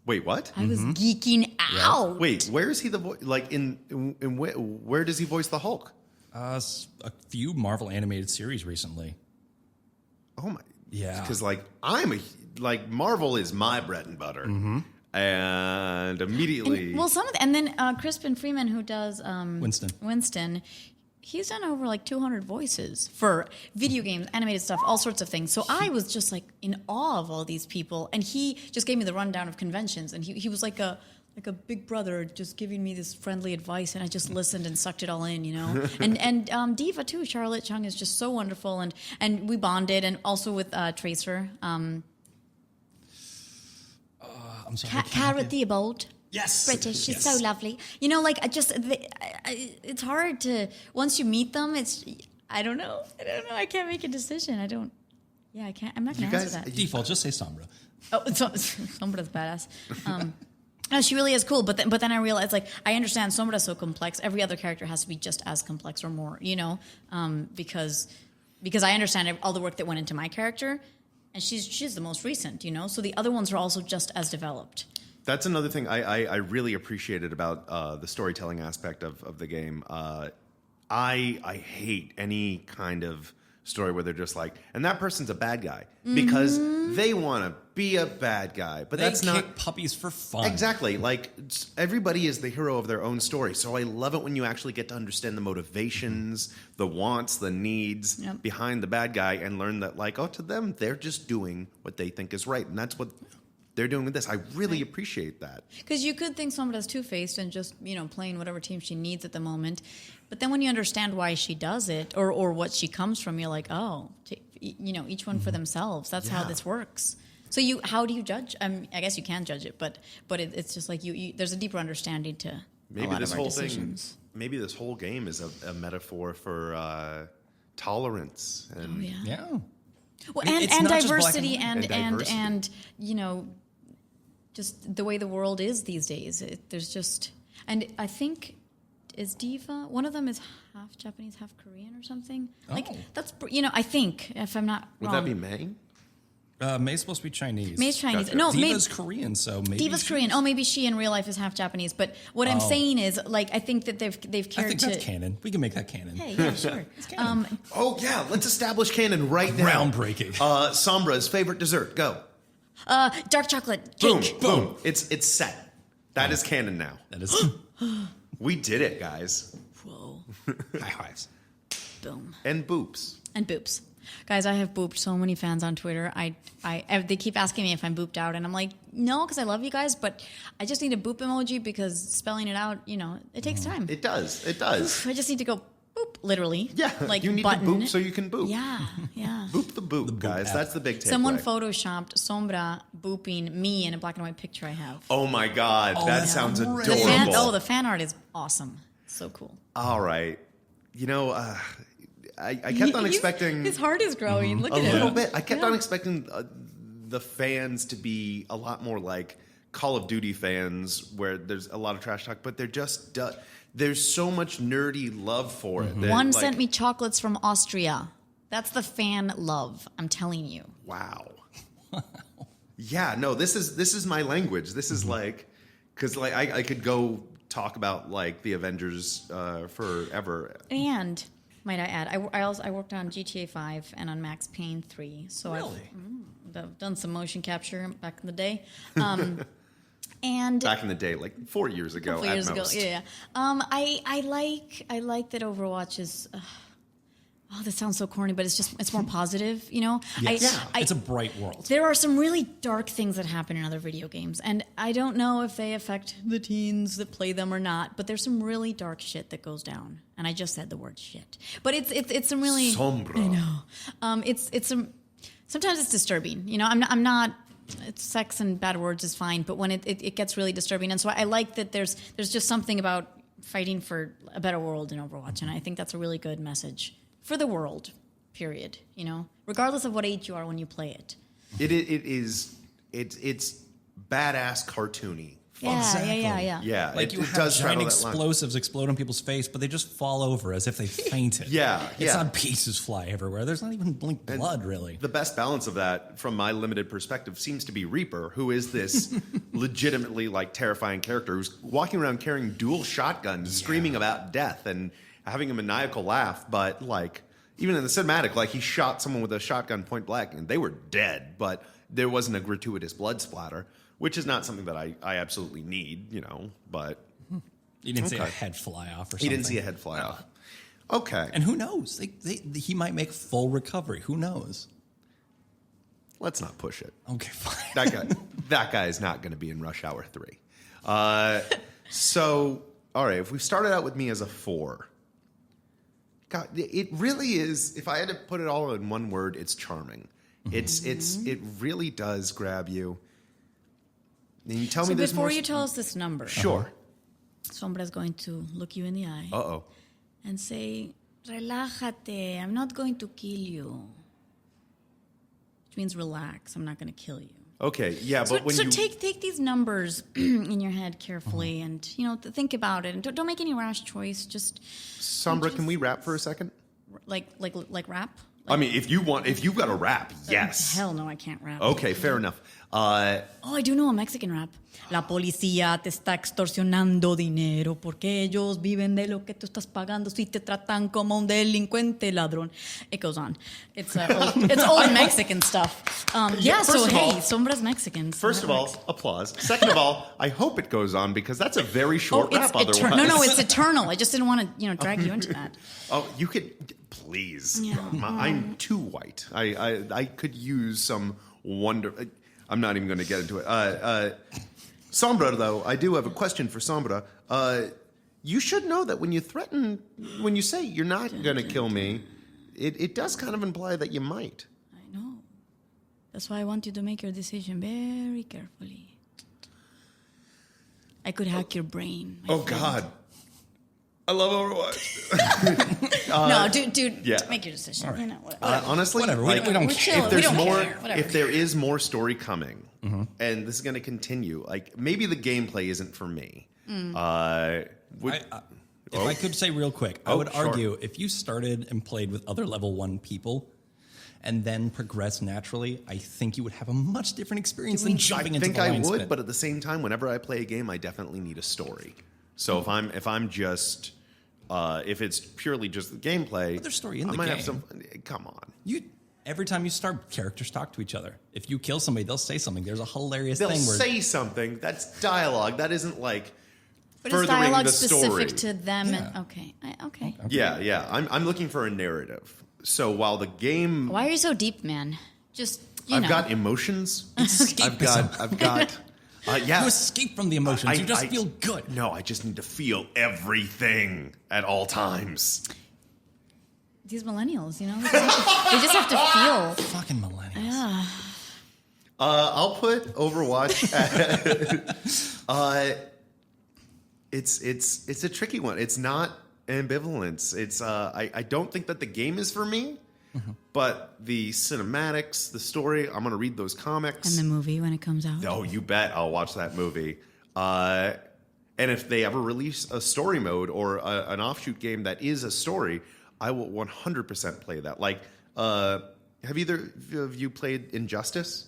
Wait, what? I was geeking out. Wait, where is he the voice? Like where does he voice the Hulk? A few Marvel animated series recently. Oh my, Yeah. Because Marvel is my bread and butter, and immediately, And, well, and then Crispin Freeman, who does Winston. He's done over 200 voices for video games, animated stuff, all sorts of things. So I was just in awe of all these people, and he just gave me the rundown of conventions, and he was like a big brother, just giving me this friendly advice, and I just listened and sucked it all in, you know. and d.va too, Charlotte Chung is just so wonderful, and we bonded, and also with Tracer, I'm sorry. Cara Theobald. Yes. British. She's Yes. so lovely. You know, it's hard to, once you meet them, I don't know. I can't make a decision. I can't. I'm not going to answer that. Default, just say Sombra. Oh, Sombra's badass. No, she really is cool. But then I realized, I understand Sombra's so complex. Every other character has to be just as complex or more, you know, because I understand all the work that went into my character, and she's the most recent, you know. So the other ones are also just as developed. that's another thing I really appreciated about the storytelling aspect of the game. I hate any kind of story where they're just like, and that person's a bad guy because they want to be a bad guy, but that's They not kick puppies for fun. exactly like everybody is the hero of their own story. So I love it when you actually get to understand the motivations, the wants, the needs behind the bad guy, and learn that to them they're just doing what they think is right, and that's what they're doing with this. I really appreciate that. Because you could think Sombra's two-faced and just, playing whatever team she needs at the moment. But then when you understand why she does it or what she comes from, you're like, oh, each one for themselves. That's how this works. So how do you judge? I guess you can judge it, but it's just like there's a deeper understanding to a lot of our decisions. Maybe this whole game is a metaphor for tolerance and Yeah. Well, It's and not just black diversity and white. And and just the way the world is these days. There's just, and I think, is d.va, one of them is half Japanese, half Korean or something. Oh. That's, I think, if I'm not would wrong. that be May? May's supposed to be Chinese. May's Chinese. Gotcha. No, D.va's Korean, so maybe D.va's Korean. Oh, maybe she in real life is half Japanese. But what I'm saying is, like, I think that they've I cared think to. that's canon. We can make that canon. Hey, yeah, sure. Oh, yeah. Let's establish canon right now. Groundbreaking. Sombra's favorite dessert. Go. Dark chocolate Boom. cake. Boom. It's set. That is canon now. That is We did it, guys. Whoa. high fives. Boom. And boops. And boops. Guys, I have booped so many fans on Twitter. They keep asking me if I'm booped out, and I'm like, no, because I love you guys, but I just need a boop emoji because spelling it out, it takes time. It does. It does. I just need to go boop, literally. Yeah. like you need button. to boop so you can boop. Yeah, yeah. Boop the boop, guys. app. That's the big takeaway. Someone photoshopped Sombra booping me in a black and white picture I have. Oh my God, that that's sounds great. adorable. The fan art is awesome. So cool. All right. I kept on expecting His heart is growing. Look a at him. little bit. I kept on expecting the fans to be a lot more like Call of Duty fans, where there's a lot of trash talk, but they're just there's so much nerdy love for it. that, One like, sent me chocolates from Austria. That's the fan love. I'm telling you. Wow. Yeah. No. This is my language. This is like, because like I could go talk about like the Avengers forever. And might I add, I worked on GTA 5 and on Max Payne 3. So Really? I've done some motion capture back in the day. And Back in the day, like 4 years ago. 4 at years ago, most. yeah. I like that Overwatch is. Oh, that sounds so corny, but it's more positive, Yes. It's a bright world. There are some really dark things that happen in other video games, and I don't know if they affect the teens that play them or not. But there's some really dark shit that goes down, and I just said the word shit. But it's some really Sombra. I know. It's some. Sometimes it's disturbing. I'm not. It's sex and bad words is fine, but when it gets really disturbing, and so I like that there's just something about fighting for a better world in Overwatch, and I think that's a really good message for the world. Period. Regardless of what age you are when you play it. It's badass cartoony. Yeah. Yeah, Like you it have does straddle giant that line. explosives explode on people's face, but they just fall over as if they fainted. Yeah, It's yeah. not pieces fly everywhere. There's not even blood, really. The best balance of that, from my limited perspective, seems to be Reaper, who is this legitimately like terrifying character who's walking around carrying dual shotguns, screaming about death and having a maniacal laugh. But like, even in the cinematic, like he shot someone with a shotgun point blank and they were dead, but there wasn't a gratuitous blood splatter, which is not something that I absolutely need, but You didn't see a head fly off or something. he didn't see a head fly off. Okay. And who knows? He might make full recovery. Who knows? Let's not push it. Okay, fine. That guy is not going to be in Rush Hour 3. So, all right, if we started out with me as a 4, God, it really is, if I had to put it all in one word, it's charming. It really does grab you. And you tell me So there's before more. you tell us this number, Sure. Sombra's going to look you in the eye Uh-oh. and say, "Relájate, I'm not going to kill you." Which means relax, I'm not going to kill you. Okay, yeah, but when so you... take these numbers in your head carefully and think about it and don't make any rash choice. Just Sombra, can we rap for a second? like rap. I mean, if you've got a rap, yes. Hell no, I can't rap. Okay, fair enough. Oh, I do know a Mexican rap. La policía te está extorsionando dinero porque ellos viven de lo que tú estás pagando si te tratan como un delincuente ladrón. It goes on. It's old Mexican stuff. First so of hey, all- Sombra's Mexican. so First that of all, works. applause. Second of all, I hope it goes on because that's a very short rap otherwise. No, it's eternal. I just didn't want to drag you into that. Oh, you could... Please. Yeah. I'm too white. I could use some wonder... I'm not even going to get into it. Sombra, though, I do have a question for Sombra. You should know that when you say you're not going to kill me, it does kind of imply that you might. I know. That's why I want you to make your decision very carefully. I could hack your brain. my friend. God. I love Overwatch. No, dude, yeah. make your decision. All right. Whatever. Honestly, Whatever. like, We don't We're care. chill. if there's we don't more, care. Whatever. if there is more story coming, and this is going to continue, like maybe the gameplay isn't for me. Mm. If I could say real quick, I would sure. argue if you started and played with other level 1 people and then progress naturally, I think you would have a much different experience than jumping into the I lion's would, pit. but at the same time, whenever I play a game, I definitely need a story. So if I'm just if it's purely just the gameplay, But there's story in I the might game. have some. Come on, Every time you start, characters talk to each other. If you kill somebody, they'll say something. There's a hilarious they'll thing where say something. That's dialogue. That isn't like But it's furthering dialogue the specific story. to them. Yeah. And, okay. Yeah. I'm looking for a narrative. So while the game, Why are you so deep, man? Just, I've got emotions. I've got. Yeah. you escape from the emotions. You just feel good. No, I just need to feel everything at all times. These millennials, you know, they just have to feel. Fucking millennials. Yeah. I'll put Overwatch at, it's a tricky one. It's not ambivalence. It's I don't think that the game is for me, but the cinematics, the story, I'm gonna read those comics. And the movie when it comes out. Oh, you bet I'll watch that movie. And if they ever release a story mode or an offshoot game that is a story, I will 100% play that. Like, have either of you played Injustice?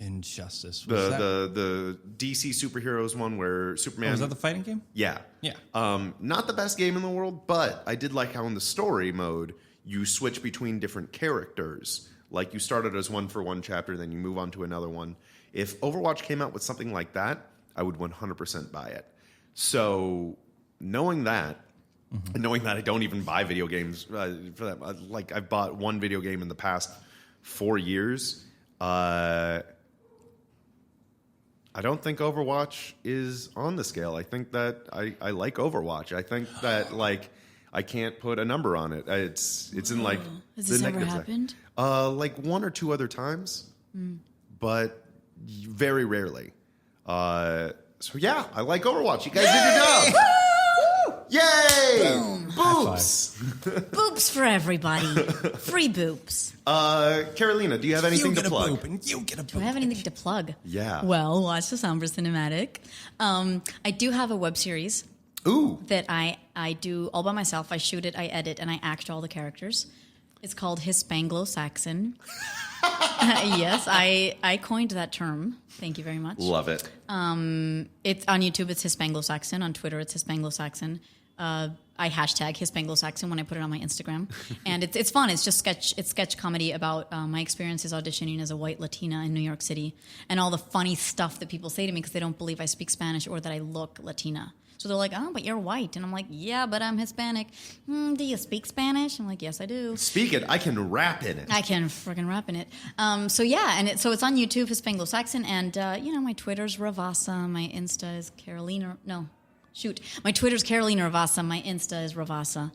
Injustice. The DC superheroes one where Superman. Was that the fighting game? Yeah. Yeah. Not the best game in the world, but I did like how in the story mode you switch between different characters. Like you started as one for one chapter, then you move on to another one. If Overwatch came out with something like that, I would 100% buy it. So knowing that, and knowing that I don't even buy video games for that, like I've bought one video game in the past 4 years. I don't think Overwatch is on the scale. I think that I like Overwatch. I think that like I can't put a number on it. It's in like Has the this ever negative side. happened? Like one or two other times, but very rarely. So yeah, I like Overwatch. You guys did your job. Yay! Boobs. Boobs for everybody. Free boobs. Carolina, do you have anything You to get a plug? boob and you get a Do boob. I have anything to plug? Yeah. Well, watch the Sombra Cinematic. I do have a web series Ooh. that I do all by myself. I shoot it, I edit, and I act all the characters. It's called Hispanglo-Saxon. Yes, I coined that term. Thank you very much. Love it. It's on YouTube. It's Hispanglo-Saxon. On Twitter, it's Hispanglo-Saxon. I hashtag Hispanglo-Saxon when I put it on my Instagram, and it's fun. It's just sketch comedy about my experiences auditioning as a white Latina in New York City, and all the funny stuff that people say to me because they don't believe I speak Spanish or that I look Latina. So they're like, "Oh, but you're white," and I'm like, "Yeah, but I'm Hispanic." Do you speak Spanish? I'm like, "Yes, I do." Speak it. I can rap in it. I can freaking rap in it. So yeah, and it's on YouTube, Hispanglo-Saxon, and my Twitter's Ravassa, my Insta is Carolina. No, shoot, my Twitter's Carolina Ravassa, my Insta is Ravassa.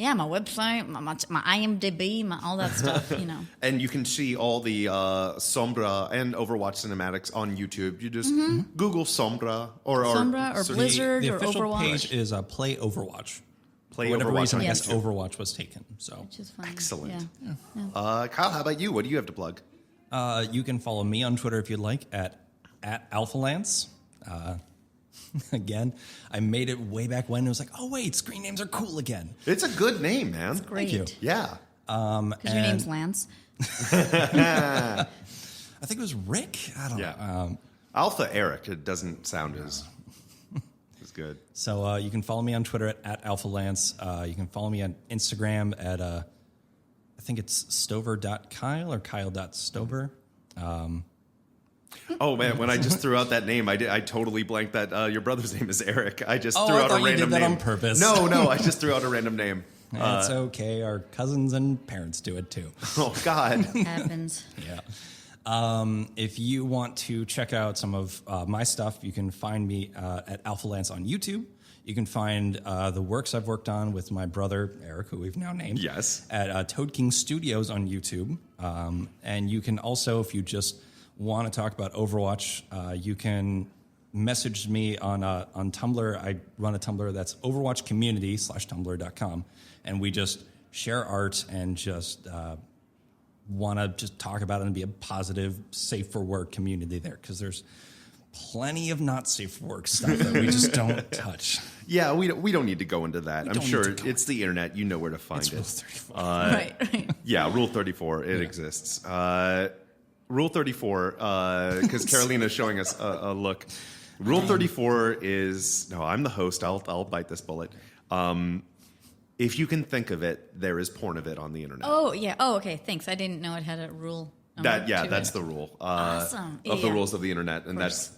Yeah, my website, my IMDb, all that stuff, you know. And you can see all the Sombra and Overwatch cinematics on YouTube. You just Google Sombra or Sombra or search Blizzard The or official Overwatch. page is Play Overwatch. Play For whatever Overwatch reason, on I guess YouTube. Overwatch was taken. So Which is fun. Excellent. Yeah. Kyle, how about you? What do you have to plug? you can follow me on Twitter if you'd like at Alphalance. Again, I made it way back when. It was like, oh wait, screen names are cool again. It's a good name, man. Great. you. Yeah. Because your name's Lance. I think it was Rick. I don't know. Yeah. Alpha Eric. It doesn't sound as good. So you can follow me on Twitter at Alphalance. You can follow me on Instagram at I think it's stover.kyle or kyle.stover. Oh man, when I just threw out that name, I totally blanked that your brother's name is Eric. I just Oh, threw I out thought a you random did that name on purpose. No, I just threw out a random name. It's okay. Our cousins and parents do it too. Oh God. Happens. Yeah. If you want to check out some of my stuff, you can find me at Alphalance on YouTube. You can find the works I've worked on with my brother, Eric, who we've now named. Yes. At Toad King Studios on YouTube. And you can also, if you just want to talk about Overwatch, you can message me on Tumblr. I run a Tumblr that's overwatchcommunity.tumblr.com. And we just share art and just want to just talk about it and be a positive, safe for work community there. Because there's plenty of not safe for work stuff that we just don't touch. Yeah, we don't need to go into that. I'm don't sure need to go it's the internet. You know where to find It's it. Rule 34. Right. Yeah, Rule 34. It exists. Rule 34, because Carolina's showing us a look. Rule 34 is, no, I'm the host. I'll bite this bullet. If you can think of it, there is porn of it on the internet. Oh, yeah. Oh, okay. Thanks. I didn't know it had a rule. That's the rule Awesome. of the Yeah. rules of the internet. And that's,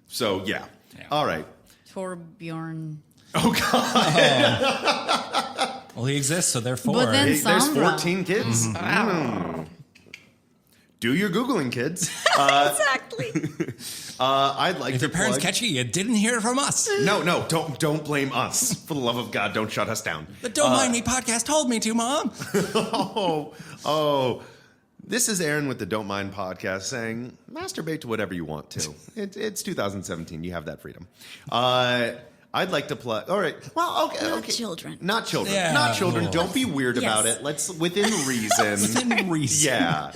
so yeah. Yeah. All right. Torbjorn. Oh, God. Well, he exists, so therefore. But then There's Sombra. 14 kids. Do your Googling, kids. Exactly. I'd like if to your parents plug- catch you, you didn't hear it from us. No, don't blame us. For the love of God, don't shut us down. The Don't Mind Me podcast told me to, Mom. Oh. This is Aaron with the Don't Mind podcast saying, masturbate to whatever you want to. It's 2017. You have that freedom. I'd like to plug. All right. Well, okay. Not okay. children. Not children. Yeah. Not children. Well. Don't be weird about Yes. it. Let's, within reason. Within reason. Yeah.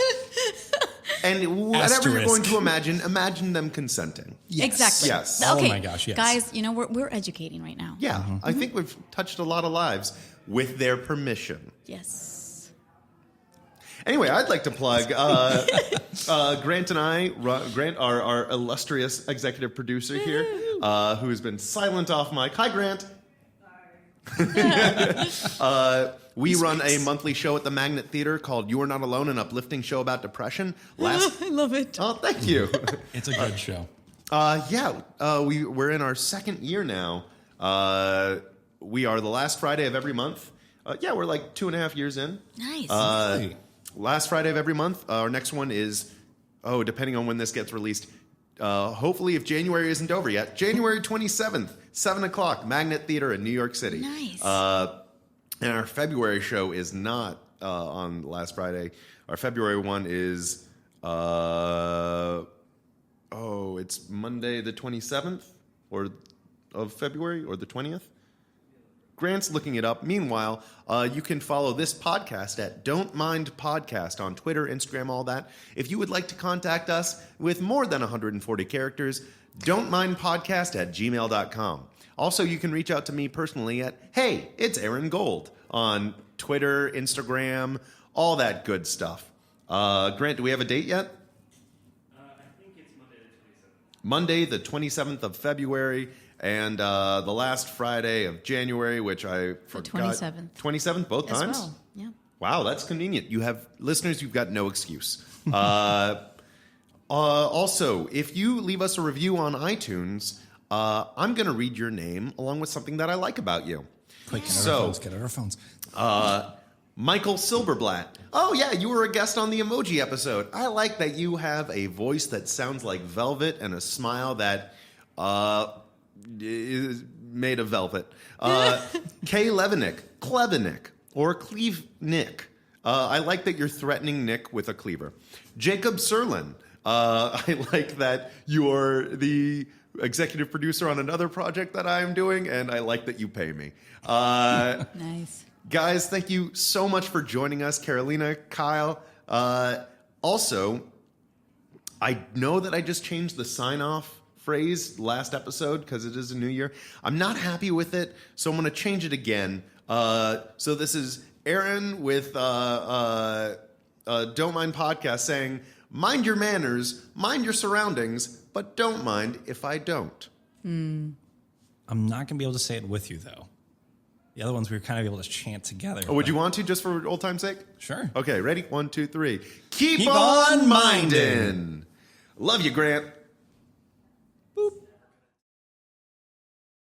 And whatever you're Asterisk. going to imagine them consenting. Yes. Exactly. Yes. Oh Okay, my gosh, yes. guys, we're educating right now. Yeah. I think we've touched a lot of lives with their permission. Yes. Anyway, I'd like to plug Grant and I. Grant, our illustrious executive producer here, who has been silent off mic. Hi, Grant. We run a monthly show at the Magnet Theater called You Are Not Alone, an uplifting show about depression. I love it. Oh, thank you. It's a good show. We're in our second year now. We are the last Friday of every month. We're like 2.5 years in. Nice. Hey. Last Friday of every month. Our next one is, depending on when this gets released, hopefully if January isn't over yet, January 27th, 7 o'clock, Magnet Theater in New York City. Nice. And our February show is not on last Friday. Our February one is, it's Monday the 27th of February or the 20th. Grant's looking it up. Meanwhile, you can follow this podcast at Don't Mind Podcast on Twitter, Instagram, all that. If you would like to contact us with more than 140 characters, don'tmindpodcast@gmail.com. Also, you can reach out to me personally at, hey, it's Aaron Gold on Twitter, Instagram, all that good stuff. Grant, do we have a date yet? I think it's Monday the 27th. Monday, the 27th of February, and the last Friday of January, which I forgot. 27th. 27th, both As times? well. Yeah. Wow, that's convenient. You have listeners, you've got no excuse. Also, if you leave us a review on iTunes, I'm going to read your name along with something that I like about you. Quick, get out our phones. Michael Silberblatt. Oh, yeah, you were a guest on the emoji episode. I like that you have a voice that sounds like velvet and a smile that is made of velvet. Kay Levinik, Clevenik, or Cleve Nick. I like that you're threatening Nick with a cleaver. Jacob Serlin. I like that you're the executive producer on another project that I am doing, and I like that you pay me. Nice. Guys, thank you so much for joining us, Carolina, Kyle. Also, I know that I just changed the sign-off phrase last episode because it is a new year. I'm not happy with it, so I'm going to change it again. So this is Aaron with Don't Mind Podcast saying, mind your manners, mind your surroundings, but don't mind if I don't. I'm not going to be able to say it with you, though. The other ones we were kind of able to chant together. Oh, would you want to, just for old time's sake? Sure. Okay, ready? 1, 2, 3. Keep Keep on on mindin'. Love you, Grant.